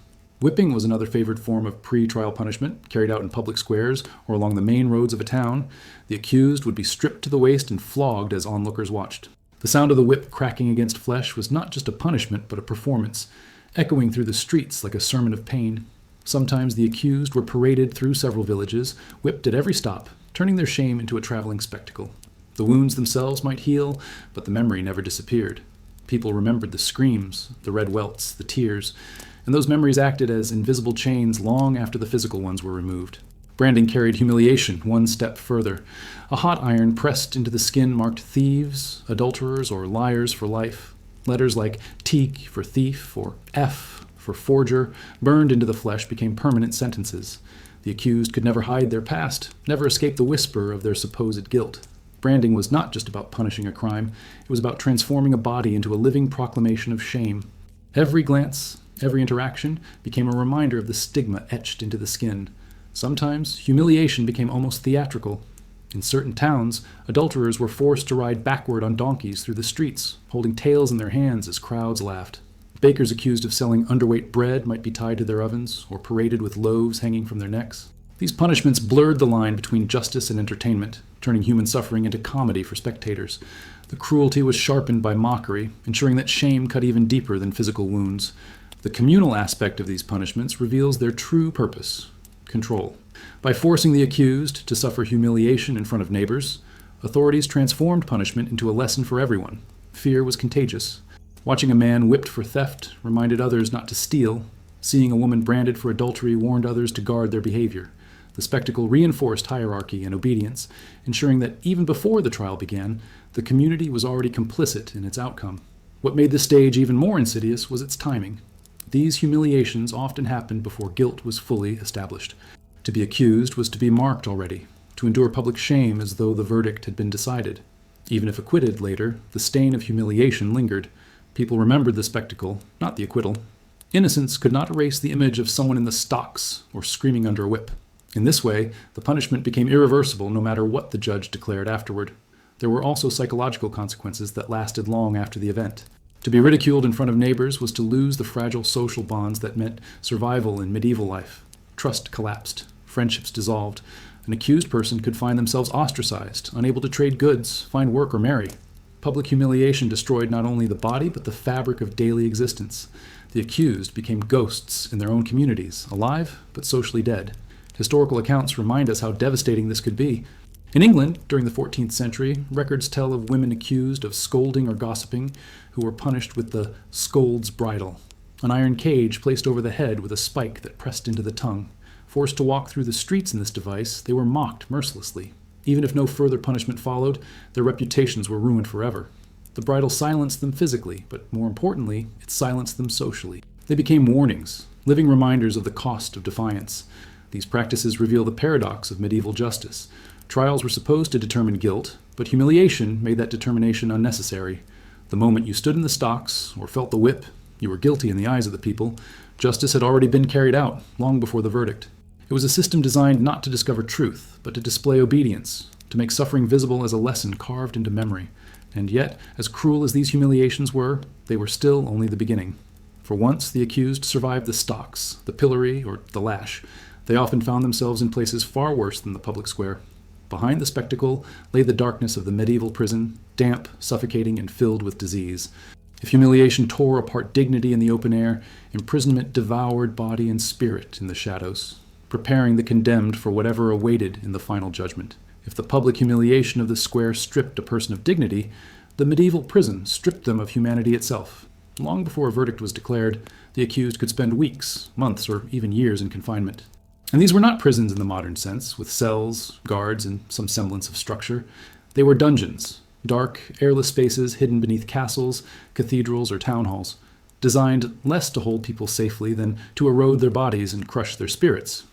[SPEAKER 1] Whipping was another favored form of pre-trial punishment, carried out in public squares or along the main roads of a town. The accused would be stripped to the waist and flogged as onlookers watched. The sound of the whip cracking against flesh was not just a punishment, but a performance, echoing through the streets like a sermon of pain. Sometimes the accused were paraded through several villages, whipped at every stop, turning their shame into a traveling spectacle. The wounds themselves might heal, but the memory never disappeared. People remembered the screams, the red welts, the tears, and those memories acted as invisible chains long after the physical ones were removed. Branding carried humiliation one step further. A hot iron pressed into the skin marked thieves, adulterers, or liars for life. Letters like T for thief or F for forger burned into the flesh became permanent sentences. The accused could never hide their past, never escape the whisper of their supposed guilt. Branding was not just about punishing a crime, it was about transforming a body into a living proclamation of shame. Every glance, every interaction became a reminder of the stigma etched into the skin. Sometimes, humiliation became almost theatrical. In certain towns, adulterers were forced to ride backward on donkeys through the streets, holding tails in their hands as crowds laughed. Bakers accused of selling underweight bread might be tied to their ovens or paraded with loaves hanging from their necks. These punishments blurred the line between justice and entertainment, turning human suffering into comedy for spectators. The cruelty was sharpened by mockery, ensuring that shame cut even deeper than physical wounds. The communal aspect of these punishments reveals their true purpose: control. By forcing the accused to suffer humiliation in front of neighbors, authorities transformed punishment into a lesson for everyone. Fear was contagious. Watching a man whipped for theft reminded others not to steal. Seeing a woman branded for adultery warned others to guard their behavior. The spectacle reinforced hierarchy and obedience, ensuring that even before the trial began, the community was already complicit in its outcome. What made the stage even more insidious was its timing. These humiliations often happened before guilt was fully established. To be accused was to be marked already, to endure public shame as though the verdict had been decided. Even if acquitted later, the stain of humiliation lingered. People remembered the spectacle, not the acquittal. Innocence could not erase the image of someone in the stocks or screaming under a whip. In this way, the punishment became irreversible no matter what the judge declared afterward. There were also psychological consequences that lasted long after the event. To be ridiculed in front of neighbors was to lose the fragile social bonds that meant survival in medieval life. Trust collapsed. Friendships dissolved. An accused person could find themselves ostracized, unable to trade goods, find work, or marry. Public humiliation destroyed not only the body, but the fabric of daily existence. The accused became ghosts in their own communities, alive but socially dead. Historical accounts remind us how devastating this could be. In England, during the 14th century, records tell of women accused of scolding or gossiping who were punished with the scold's bridle, an iron cage placed over the head with a spike that pressed into the tongue. Forced to walk through the streets in this device, they were mocked mercilessly. Even if no further punishment followed, their reputations were ruined forever. The bridle silenced them physically, but more importantly, it silenced them socially. They became warnings, living reminders of the cost of defiance. These practices reveal the paradox of medieval justice. Trials were supposed to determine guilt, but humiliation made that determination unnecessary. The moment you stood in the stocks or felt the whip, you were guilty in the eyes of the people. Justice had already been carried out, long before the verdict. It was a system designed not to discover truth, but to display obedience, to make suffering visible as a lesson carved into memory. And yet, as cruel as these humiliations were, they were still only the beginning. For once the accused survived the stocks, the pillory, or the lash, they often found themselves in places far worse than the public square. Behind the spectacle lay the darkness of the medieval prison, damp, suffocating, and filled with disease. If humiliation tore apart dignity in the open air, imprisonment devoured body and spirit in the shadows, preparing the condemned for whatever awaited in the final judgment. If the public humiliation of the square stripped a person of dignity, the medieval prison stripped them of humanity itself. Long before a verdict was declared, the accused could spend weeks, months, or even years in confinement. And these were not prisons in the modern sense, with cells, guards, and some semblance of structure. They were dungeons, dark, airless spaces hidden beneath castles, cathedrals, or town halls, designed less to hold people safely than to erode their bodies and crush their spirits.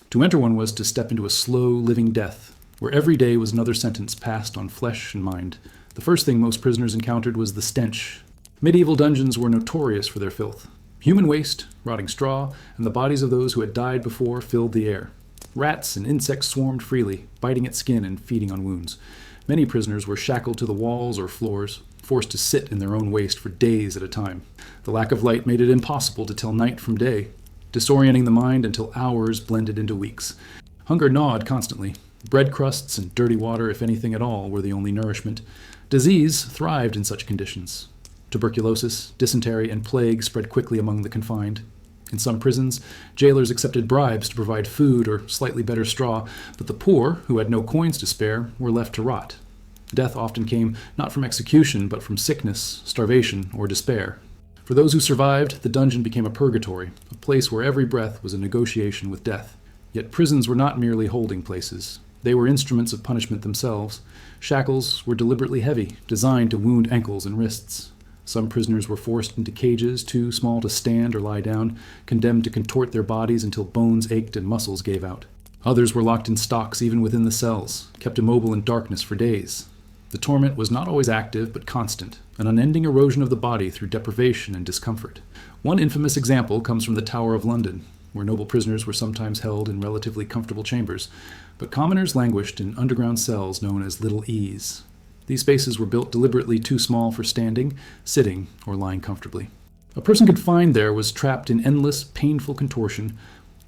[SPEAKER 1] To enter one was to step into a slow, living death, where every day was another sentence passed on flesh and mind. The first thing most prisoners encountered was the stench. Medieval dungeons were notorious for their filth. Human waste, rotting straw, and the bodies of those who had died before filled the air. Rats and insects swarmed freely, biting at skin and feeding on wounds. Many prisoners were shackled to the walls or floors, forced to sit in their own waste for days at a time. The lack of light made it impossible to tell night from day, disorienting the mind until hours blended into weeks. Hunger gnawed constantly. Bread crusts and dirty water, if anything at all, were the only nourishment. Disease thrived in such conditions. Tuberculosis, dysentery, and plague spread quickly among the confined. In some prisons, jailers accepted bribes to provide food or slightly better straw, but the poor, who had no coins to spare, were left to rot. Death often came not from execution, but from sickness, starvation, or despair. For those who survived, the dungeon became a purgatory, a place where every breath was a negotiation with death. Yet prisons were not merely holding places. They were instruments of punishment themselves. Shackles were deliberately heavy, designed to wound ankles and wrists. Some prisoners were forced into cages too small to stand or lie down, condemned to contort their bodies until bones ached and muscles gave out. Others were locked in stocks even within the cells, kept immobile in darkness for days. The torment was not always active, but constant, an unending erosion of the body through deprivation and discomfort. One infamous example comes from the Tower of London, where noble prisoners were sometimes held in relatively comfortable chambers, but commoners languished in underground cells known as Little E's. These spaces were built deliberately too small for standing, sitting, or lying comfortably. A person confined there was trapped in endless, painful contortion,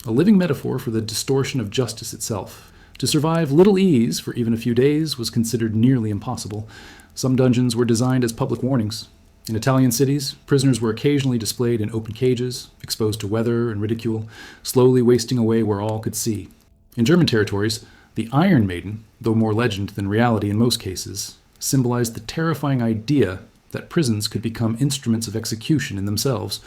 [SPEAKER 1] a living metaphor for the distortion of justice itself. To survive Little E's for even a few days was considered nearly impossible. Some dungeons were designed as public warnings. In Italian cities, prisoners were occasionally displayed in open cages, exposed to weather and ridicule, slowly wasting away where all could see. In German territories, the Iron Maiden, though more legend than reality in most cases, symbolized the terrifying idea that prisons could become instruments of execution in themselves.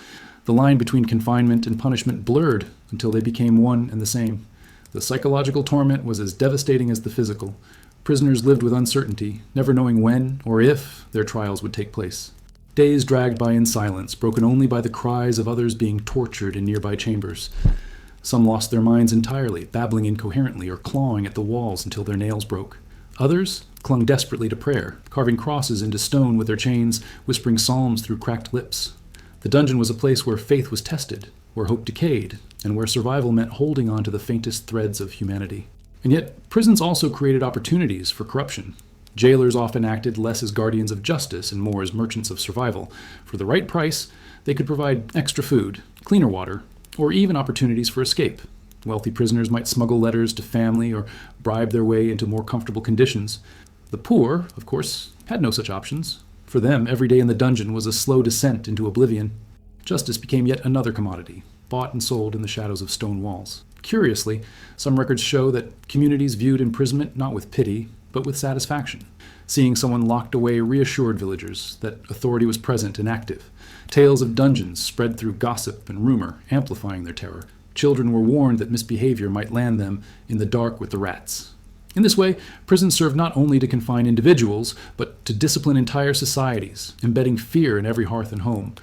[SPEAKER 1] The line between confinement and punishment blurred until they became one and the same. The psychological torment was as devastating as the physical. Prisoners lived with uncertainty, never knowing when or if their trials would take place. Days dragged by in silence, broken only by the cries of others being tortured in nearby chambers. Some lost their minds entirely, babbling incoherently or clawing at the walls until their nails broke. Others clung desperately to prayer, carving crosses into stone with their chains, whispering psalms through cracked lips. The dungeon was a place where faith was tested, where hope decayed, and where survival meant holding on to the faintest threads of humanity. And yet, prisons also created opportunities for corruption. Jailers often acted less as guardians of justice and more as merchants of survival. For the right price, they could provide extra food, cleaner water, or even opportunities for escape. Wealthy prisoners might smuggle letters to family or bribe their way into more comfortable conditions. The poor, of course, had no such options. For them, every day in the dungeon was a slow descent into oblivion. Justice became yet another commodity, bought and sold in the shadows of stone walls. Curiously, some records show that communities viewed imprisonment not with pity, but with satisfaction. Seeing someone locked away reassured villagers that authority was present and active. Tales of dungeons spread through gossip and rumor, amplifying their terror. Children were warned that misbehavior might land them in the dark with the rats. In this way, prisons served not only to confine individuals, but to discipline entire societies, embedding fear in every hearth and home.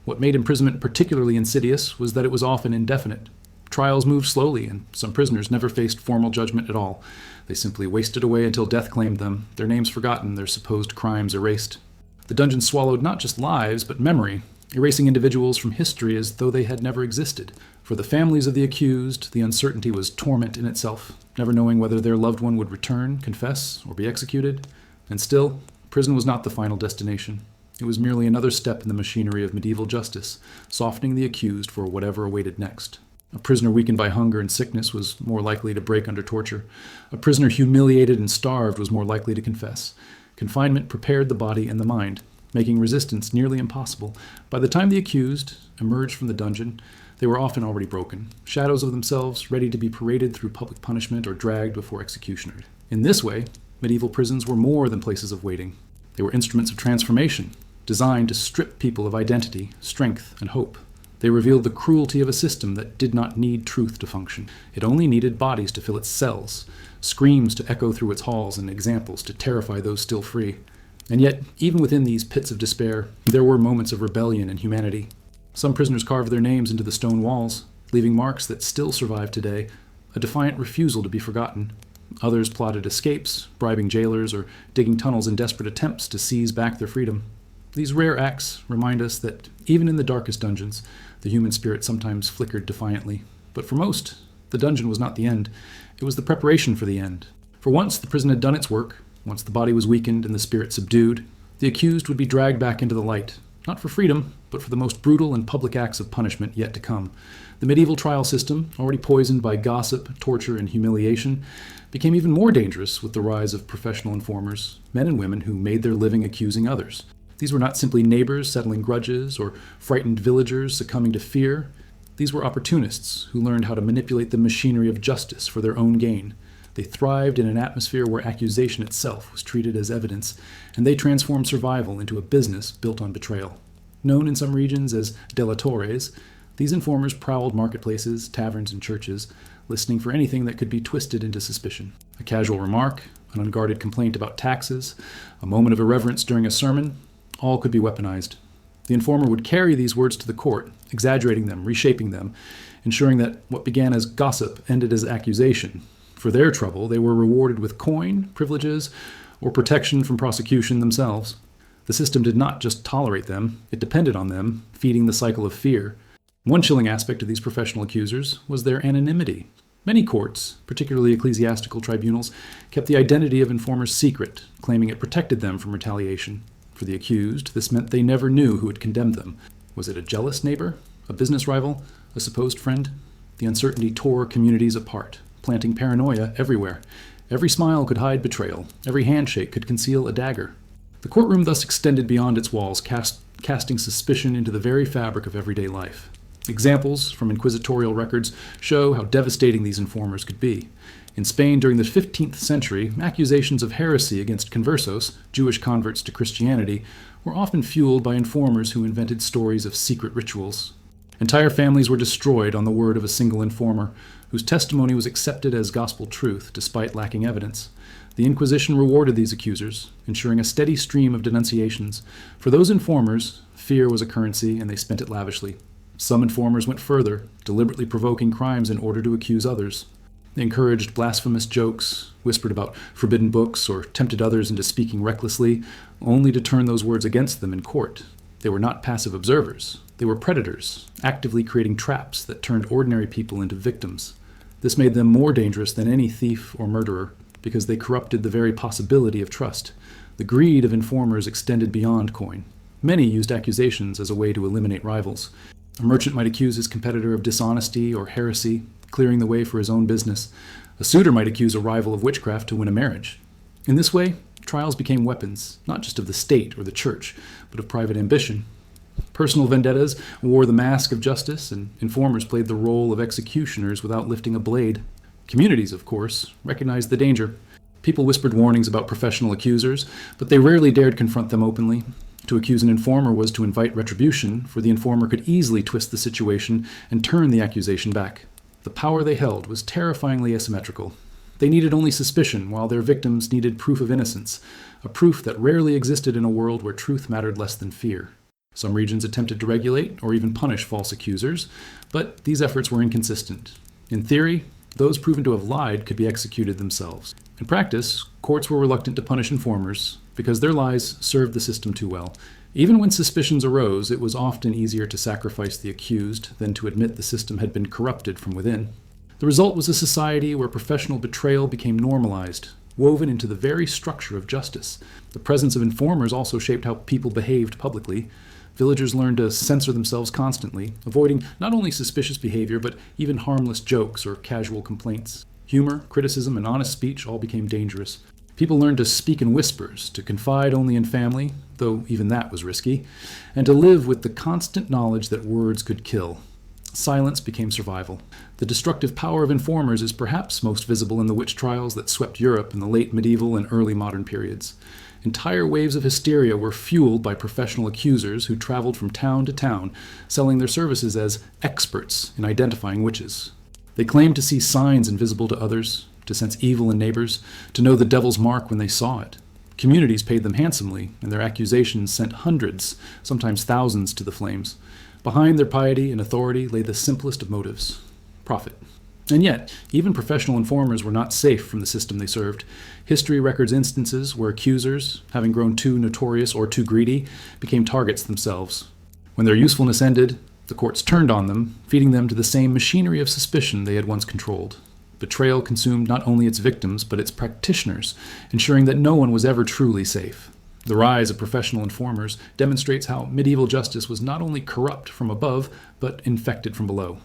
[SPEAKER 1] What made imprisonment particularly insidious was that it was often indefinite. Trials moved slowly, and some prisoners never faced formal judgment at all. They simply wasted away until death claimed them, their names forgotten, their supposed crimes erased. The dungeon swallowed not just lives, but memory, erasing individuals from history as though they had never existed. For the families of the accused, the uncertainty was torment in itself, never knowing whether their loved one would return, confess, or be executed. And still, prison was not the final destination. It was merely another step in the machinery of medieval justice, softening the accused for whatever awaited next. A prisoner weakened by hunger and sickness was more likely to break under torture. A prisoner humiliated and starved was more likely to confess. Confinement prepared the body and the mind, making resistance nearly impossible. By the time the accused emerged from the dungeon, they were often already broken, shadows of themselves ready to be paraded through public punishment or dragged before executioners. In this way, medieval prisons were more than places of waiting. They were instruments of transformation, designed to strip people of identity, strength, and hope. They revealed the cruelty of a system that did not need truth to function. It only needed bodies to fill its cells, screams to echo through its halls, and examples to terrify those still free. And yet, even within these pits of despair, there were moments of rebellion and humanity. Some prisoners carved their names into the stone walls, leaving marks that still survive today, a defiant refusal to be forgotten. Others plotted escapes, bribing jailers or digging tunnels in desperate attempts to seize back their freedom. These rare acts remind us that even in the darkest dungeons, the human spirit sometimes flickered defiantly. But for most, the dungeon was not the end. It was the preparation for the end. For once the prison had done its work, once the body was weakened and the spirit subdued, the accused would be dragged back into the light, not for freedom, but for the most brutal and public acts of punishment yet to come. The medieval trial system, already poisoned by gossip, torture, and humiliation, became even more dangerous with the rise of professional informers, men and women who made their living accusing others. These were not simply neighbors settling grudges or frightened villagers succumbing to fear. These were opportunists who learned how to manipulate the machinery of justice for their own gain. They thrived in an atmosphere where accusation itself was treated as evidence, and they transformed survival into a business built on betrayal. Known in some regions as delatores, these informers prowled marketplaces, taverns, and churches, listening for anything that could be twisted into suspicion. A casual remark, an unguarded complaint about taxes, a moment of irreverence during a sermon, all could be weaponized. The informer would carry these words to the court, exaggerating them, reshaping them, ensuring that what began as gossip ended as accusation. For their trouble, they were rewarded with coin, privileges, or protection from prosecution themselves. The system did not just tolerate them, it depended on them, feeding the cycle of fear. One chilling aspect of these professional accusers was their anonymity. Many courts, particularly ecclesiastical tribunals, kept the identity of informers secret, claiming it protected them from retaliation. For the accused, this meant they never knew who had condemned them. Was it a jealous neighbor, a business rival, a supposed friend? The uncertainty tore communities apart, planting paranoia everywhere. Every smile could hide betrayal. Every handshake could conceal a dagger. The courtroom thus extended beyond its walls, casting suspicion into the very fabric of everyday life. Examples from inquisitorial records show how devastating these informers could be. In Spain during the 15th century, accusations of heresy against conversos, Jewish converts to Christianity, were often fueled by informers who invented stories of secret rituals. Entire families were destroyed on the word of a single informer, whose testimony was accepted as gospel truth despite lacking evidence. The Inquisition rewarded these accusers, ensuring a steady stream of denunciations. For those informers, fear was a currency and they spent it lavishly. Some informers went further, deliberately provoking crimes in order to accuse others. They encouraged blasphemous jokes, whispered about forbidden books, or tempted others into speaking recklessly, only to turn those words against them in court. They were not passive observers. They were predators, actively creating traps that turned ordinary people into victims. This made them more dangerous than any thief or murderer, because they corrupted the very possibility of trust. The greed of informers extended beyond coin. Many used accusations as a way to eliminate rivals. A merchant might accuse his competitor of dishonesty or heresy, clearing the way for his own business. A suitor might accuse a rival of witchcraft to win a marriage. In this way, trials became weapons, not just of the state or the church, but of private ambition. Personal vendettas wore the mask of justice, and informers played the role of executioners without lifting a blade. Communities, of course, recognized the danger. People whispered warnings about professional accusers, but they rarely dared confront them openly. To accuse an informer was to invite retribution, for the informer could easily twist the situation and turn the accusation back. The power they held was terrifyingly asymmetrical. They needed only suspicion, while their victims needed proof of innocence, a proof that rarely existed in a world where truth mattered less than fear. Some regions attempted to regulate or even punish false accusers, but these efforts were inconsistent. In theory, those proven to have lied could be executed themselves. In practice, courts were reluctant to punish informers because their lies served the system too well. Even when suspicions arose, it was often easier to sacrifice the accused than to admit the system had been corrupted from within. The result was a society where professional betrayal became normalized, woven into the very structure of justice. The presence of informers also shaped how people behaved publicly. Villagers learned to censor themselves constantly, avoiding not only suspicious behavior, but even harmless jokes or casual complaints. Humor, criticism, and honest speech all became dangerous. People learned to speak in whispers, to confide only in family, though even that was risky, and to live with the constant knowledge that words could kill. Silence became survival. The destructive power of informers is perhaps most visible in the witch trials that swept Europe in the late medieval and early modern periods. Entire waves of hysteria were fueled by professional accusers who traveled from town to town, selling their services as experts in identifying witches. They claimed to see signs invisible to others, to sense evil in neighbors, to know the devil's mark when they saw it. Communities paid them handsomely, and their accusations sent hundreds, sometimes thousands, to the flames. Behind their piety and authority lay the simplest of motives: profit. And yet, even professional informers were not safe from the system they served. History records instances where accusers, having grown too notorious or too greedy, became targets themselves. When their usefulness ended, the courts turned on them, feeding them to the same machinery of suspicion they had once controlled. Betrayal consumed not only its victims, but its practitioners, ensuring that no one was ever truly safe. The rise of professional informers demonstrates how medieval justice was not only corrupt from above, but infected from below.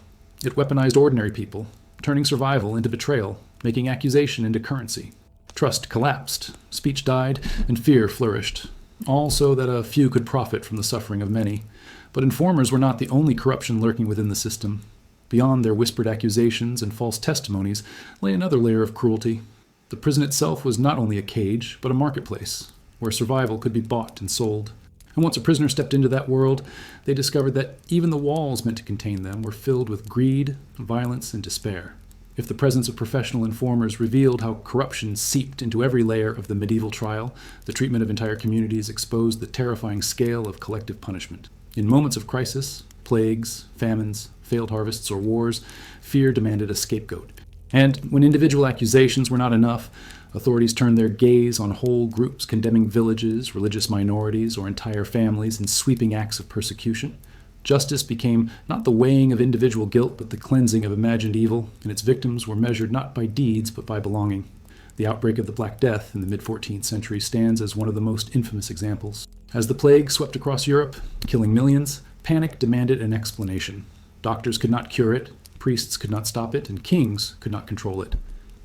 [SPEAKER 1] It weaponized ordinary people, turning survival into betrayal, making accusation into currency. Trust collapsed, speech died, and fear flourished, all so that a few could profit from the suffering of many. But informers were not the only corruption lurking within the system. Beyond their whispered accusations and false testimonies lay another layer of cruelty. The prison itself was not only a cage, but a marketplace, where survival could be bought and sold. And once a prisoner stepped into that world, they discovered that even the walls meant to contain them were filled with greed, violence, and despair. If the presence of professional informers revealed how corruption seeped into every layer of the medieval trial, the treatment of entire communities exposed the terrifying scale of collective punishment. In moments of crisis, plagues, famines, failed harvests, or wars, fear demanded a scapegoat. And when individual accusations were not enough, authorities turned their gaze on whole groups, condemning villages, religious minorities, or entire families in sweeping acts of persecution. Justice became not the weighing of individual guilt, but the cleansing of imagined evil, and its victims were measured not by deeds, but by belonging. The outbreak of the Black Death in the mid-14th century stands as one of the most infamous examples. As the plague swept across Europe, killing millions, panic demanded an explanation. Doctors could not cure it, priests could not stop it, and kings could not control it.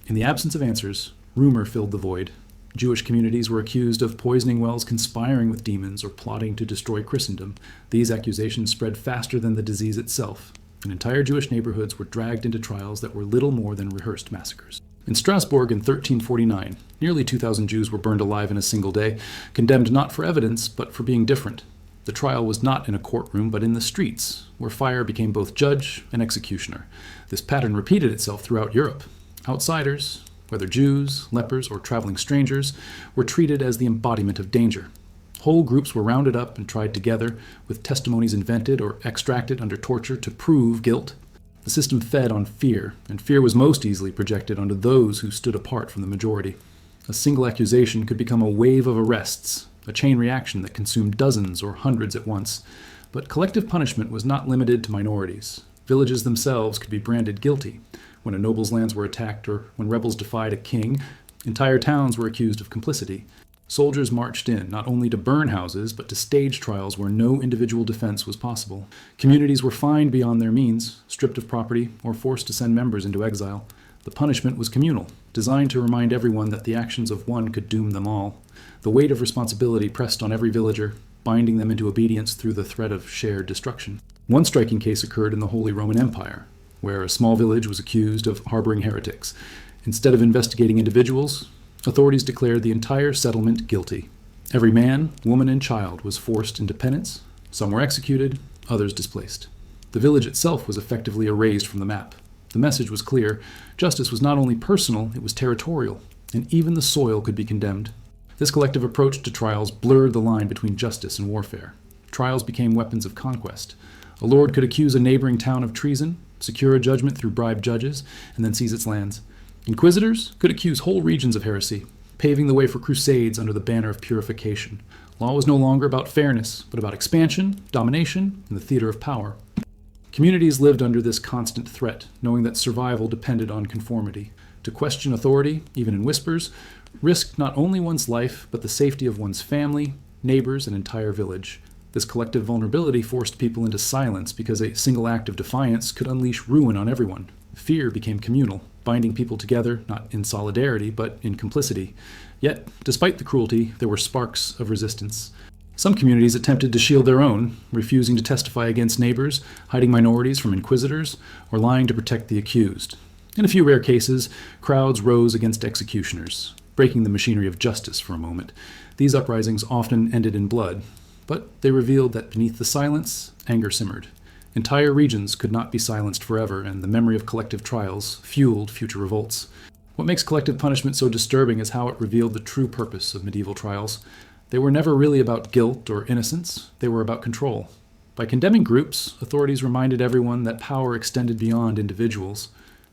[SPEAKER 1] In the absence of answers, rumor filled the void. Jewish communities were accused of poisoning wells, conspiring with demons, or plotting to destroy Christendom. These accusations spread faster than the disease itself, and entire Jewish neighborhoods were dragged into trials that were little more than rehearsed massacres. In Strasbourg in 1349, nearly 2,000 Jews were burned alive in a single day, condemned not for evidence, but for being different. The trial was not in a courtroom, but in the streets, where fire became both judge and executioner. This pattern repeated itself throughout Europe. Outsiders, whether Jews, lepers, or traveling strangers, were treated as the embodiment of danger. Whole groups were rounded up and tried together, with testimonies invented or extracted under torture to prove guilt. The system fed on fear, and fear was most easily projected onto those who stood apart from the majority. A single accusation could become a wave of arrests, a chain reaction that consumed dozens or hundreds at once. But collective punishment was not limited to minorities. Villages themselves could be branded guilty. When a noble's lands were attacked or when rebels defied a king, entire towns were accused of complicity. Soldiers marched in, not only to burn houses, but to stage trials where no individual defense was possible. Communities were fined beyond their means, stripped of property, or forced to send members into exile. The punishment was communal, designed to remind everyone that the actions of one could doom them all. The weight of responsibility pressed on every villager, binding them into obedience through the threat of shared destruction. One striking case occurred in the Holy Roman Empire, where a small village was accused of harboring heretics. Instead of investigating individuals, authorities declared the entire settlement guilty. Every man, woman, and child was forced into penance. Some were executed, others displaced. The village itself was effectively erased from the map. The message was clear. Justice was not only personal, it was territorial, and even the soil could be condemned. This collective approach to trials blurred the line between justice and warfare. Trials became weapons of conquest. A lord could accuse a neighboring town of treason, secure a judgment through bribed judges, and then seize its lands. Inquisitors could accuse whole regions of heresy, paving the way for crusades under the banner of purification. Law was no longer about fairness, but about expansion, domination, and the theater of power. Communities lived under this constant threat, knowing that survival depended on conformity. To question authority, even in whispers, risked not only one's life, but the safety of one's family, neighbors, and entire village. This collective vulnerability forced people into silence because a single act of defiance could unleash ruin on everyone. Fear became communal, binding people together, not in solidarity, but in complicity. Yet, despite the cruelty, there were sparks of resistance. Some communities attempted to shield their own, refusing to testify against neighbors, hiding minorities from inquisitors, or lying to protect the accused. In a few rare cases, crowds rose against executioners, breaking the machinery of justice for a moment. These uprisings often ended in blood, but they revealed that beneath the silence, anger simmered. Entire regions could not be silenced forever, and the memory of collective trials fueled future revolts. What makes collective punishment so disturbing is how it revealed the true purpose of medieval trials. They were never really about guilt or innocence, they were about control. By condemning groups, authorities reminded everyone that power extended beyond individuals.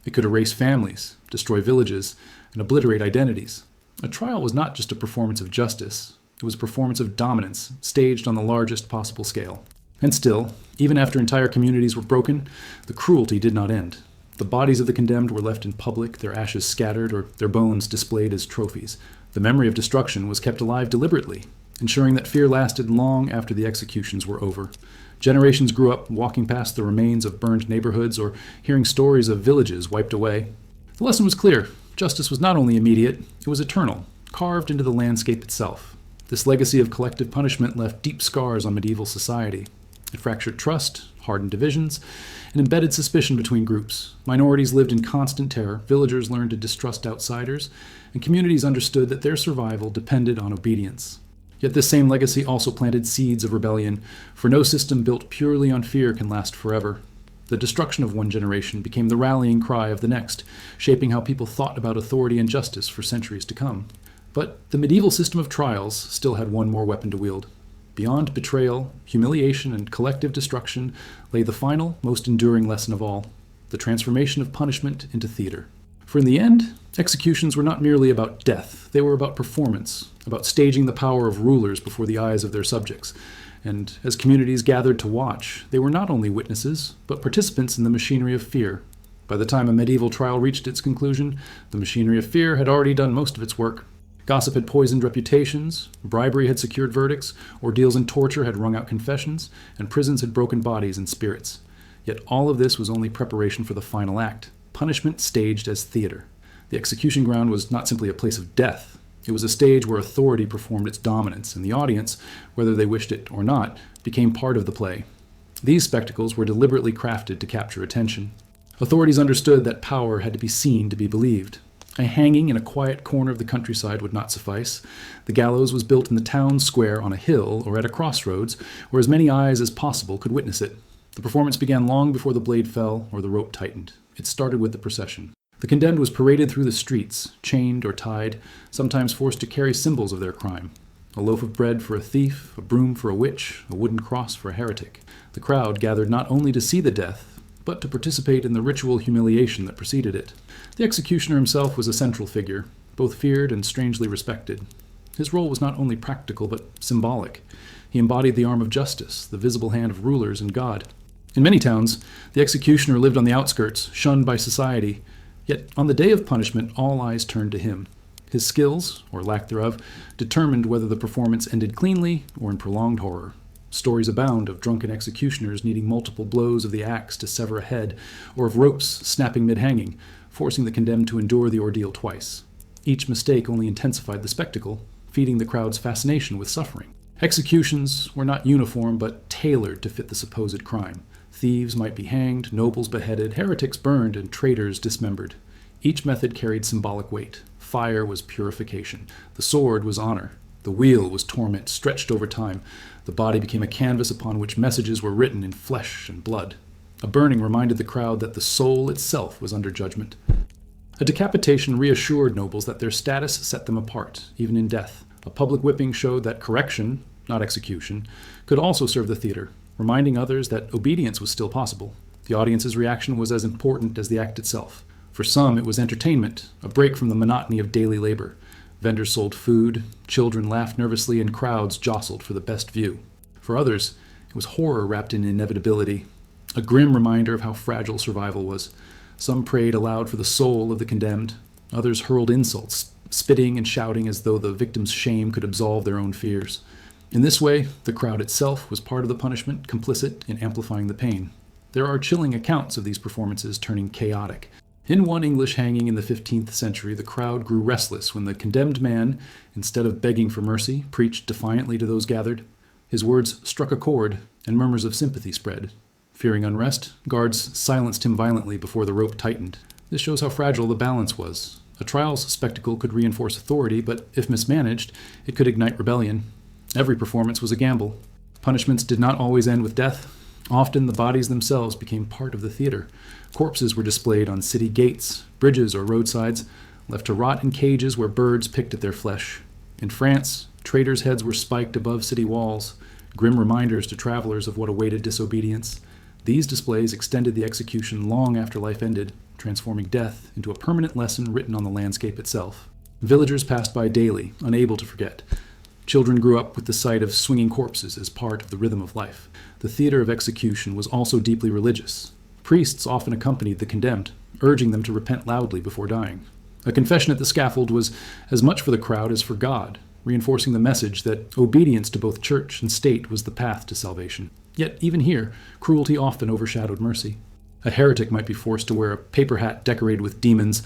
[SPEAKER 1] It could erase families, destroy villages, and obliterate identities. A trial was not just a performance of justice, it was a performance of dominance, staged on the largest possible scale. And still, even after entire communities were broken, the cruelty did not end. The bodies of the condemned were left in public, their ashes scattered, or their bones displayed as trophies. The memory of destruction was kept alive deliberately, ensuring that fear lasted long after the executions were over. Generations grew up walking past the remains of burned neighborhoods or hearing stories of villages wiped away. The lesson was clear. Justice was not only immediate, it was eternal, carved into the landscape itself. This legacy of collective punishment left deep scars on medieval society. It fractured trust, hardened divisions, and embedded suspicion between groups. Minorities lived in constant terror, villagers learned to distrust outsiders, and communities understood that their survival depended on obedience. Yet this same legacy also planted seeds of rebellion, for no system built purely on fear can last forever. The destruction of one generation became the rallying cry of the next, shaping how people thought about authority and justice for centuries to come. But the medieval system of trials still had one more weapon to wield. Beyond betrayal, humiliation, and collective destruction lay the final, most enduring lesson of all, the transformation of punishment into theater. For in the end, executions were not merely about death, they were about performance, about staging the power of rulers before the eyes of their subjects. And as communities gathered to watch, they were not only witnesses, but participants in the machinery of fear. By the time a medieval trial reached its conclusion, the machinery of fear had already done most of its work. Gossip had poisoned reputations, bribery had secured verdicts, ordeals and torture had wrung out confessions, and prisons had broken bodies and spirits. Yet all of this was only preparation for the final act, punishment staged as theater. The execution ground was not simply a place of death. It was a stage where authority performed its dominance, and the audience, whether they wished it or not, became part of the play. These spectacles were deliberately crafted to capture attention. Authorities understood that power had to be seen to be believed. A hanging in a quiet corner of the countryside would not suffice. The gallows was built in the town square on a hill or at a crossroads, where as many eyes as possible could witness it. The performance began long before the blade fell or the rope tightened. It started with the procession. The condemned was paraded through the streets, chained or tied, sometimes forced to carry symbols of their crime. A loaf of bread for a thief, a broom for a witch, a wooden cross for a heretic. The crowd gathered not only to see the death, but to participate in the ritual humiliation that preceded it. The executioner himself was a central figure, both feared and strangely respected. His role was not only practical but symbolic. He embodied the arm of justice, the visible hand of rulers and God. In many towns, the executioner lived on the outskirts, shunned by society. Yet on the day of punishment, all eyes turned to him. His skills, or lack thereof, determined whether the performance ended cleanly or in prolonged horror. Stories abound of drunken executioners needing multiple blows of the axe to sever a head, or of ropes snapping mid-hanging, forcing the condemned to endure the ordeal twice. Each mistake only intensified the spectacle, feeding the crowd's fascination with suffering. Executions were not uniform, but tailored to fit the supposed crime. Thieves might be hanged, nobles beheaded, heretics burned, and traitors dismembered. Each method carried symbolic weight. Fire was purification. The sword was honor. The wheel was torment stretched over time. The body became a canvas upon which messages were written in flesh and blood. A burning reminded the crowd that the soul itself was under judgment. A decapitation reassured nobles that their status set them apart, even in death. A public whipping showed that correction, not execution, could also serve the theater, reminding others that obedience was still possible. The audience's reaction was as important as the act itself. For some, it was entertainment, a break from the monotony of daily labor. Vendors sold food, children laughed nervously, and crowds jostled for the best view. For others, it was horror wrapped in inevitability, a grim reminder of how fragile survival was. Some prayed aloud for the soul of the condemned. Others hurled insults, spitting and shouting as though the victim's shame could absolve their own fears. In this way, the crowd itself was part of the punishment, complicit in amplifying the pain. There are chilling accounts of these performances turning chaotic. In one English hanging in the 15th century, the crowd grew restless when the condemned man, instead of begging for mercy, preached defiantly to those gathered. His words struck a chord, and murmurs of sympathy spread. Fearing unrest, guards silenced him violently before the rope tightened. This shows how fragile the balance was. A trial's spectacle could reinforce authority, but if mismanaged, it could ignite rebellion. Every performance was a gamble. Punishments did not always end with death. Often the bodies themselves became part of the theater. Corpses were displayed on city gates, bridges, or roadsides, left to rot in cages where birds picked at their flesh. In France, traitors' heads were spiked above city walls, grim reminders to travelers of what awaited disobedience. These displays extended the execution long after life ended, transforming death into a permanent lesson written on the landscape itself. Villagers passed by daily, unable to forget. Children grew up with the sight of swinging corpses as part of the rhythm of life. The theater of execution was also deeply religious. Priests often accompanied the condemned, urging them to repent loudly before dying. A confession at the scaffold was as much for the crowd as for God, reinforcing the message that obedience to both church and state was the path to salvation. Yet, even here, cruelty often overshadowed mercy. A heretic might be forced to wear a paper hat decorated with demons,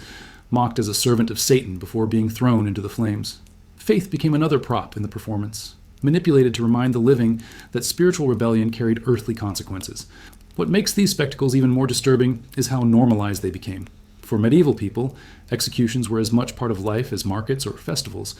[SPEAKER 1] mocked as a servant of Satan before being thrown into the flames. Faith became another prop in the performance, manipulated to remind the living that spiritual rebellion carried earthly consequences. What makes these spectacles even more disturbing is how normalized they became. For medieval people, executions were as much part of life as markets or festivals.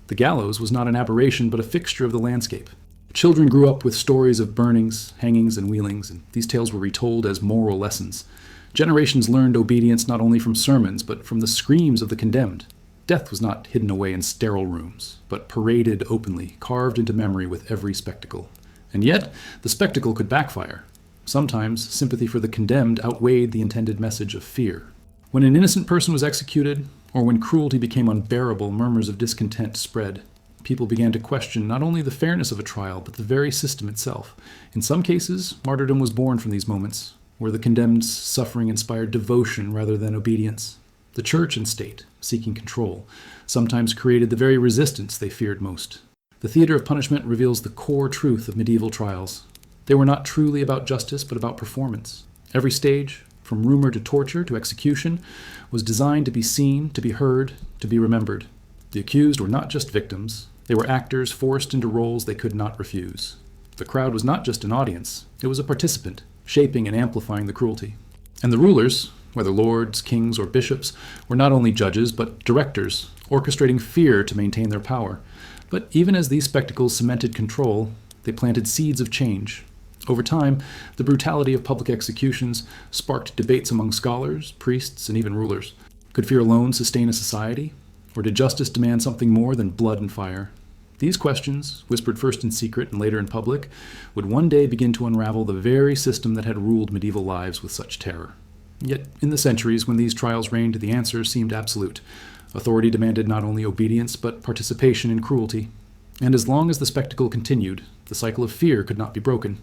[SPEAKER 1] The gallows was not an aberration, but a fixture of the landscape. Children grew up with stories of burnings, hangings, and wheelings, and these tales were retold as moral lessons. Generations learned obedience not only from sermons, but from the screams of the condemned. Death was not hidden away in sterile rooms, but paraded openly, carved into memory with every spectacle. And yet, the spectacle could backfire. Sometimes, sympathy for the condemned outweighed the intended message of fear. When an innocent person was executed, or when cruelty became unbearable, murmurs of discontent spread. People began to question not only the fairness of a trial, but the very system itself. In some cases, martyrdom was born from these moments, where the condemned's suffering inspired devotion rather than obedience. The church and state, seeking control, sometimes created the very resistance they feared most. The theater of punishment reveals the core truth of medieval trials. They were not truly about justice, but about performance. Every stage, from rumor to torture to execution, was designed to be seen, to be heard, to be remembered. The accused were not just victims. They were actors forced into roles they could not refuse. The crowd was not just an audience. It was a participant, shaping and amplifying the cruelty. And the rulers, whether lords, kings, or bishops, were not only judges, but directors, orchestrating fear to maintain their power. But even as these spectacles cemented control, they planted seeds of change. Over time, the brutality of public executions sparked debates among scholars, priests, and even rulers. Could fear alone sustain a society? Or did justice demand something more than blood and fire? These questions, whispered first in secret and later in public, would one day begin to unravel the very system that had ruled medieval lives with such terror. Yet, in the centuries when these trials reigned, the answer seemed absolute. Authority demanded not only obedience, but participation in cruelty. And as long as the spectacle continued, the cycle of fear could not be broken.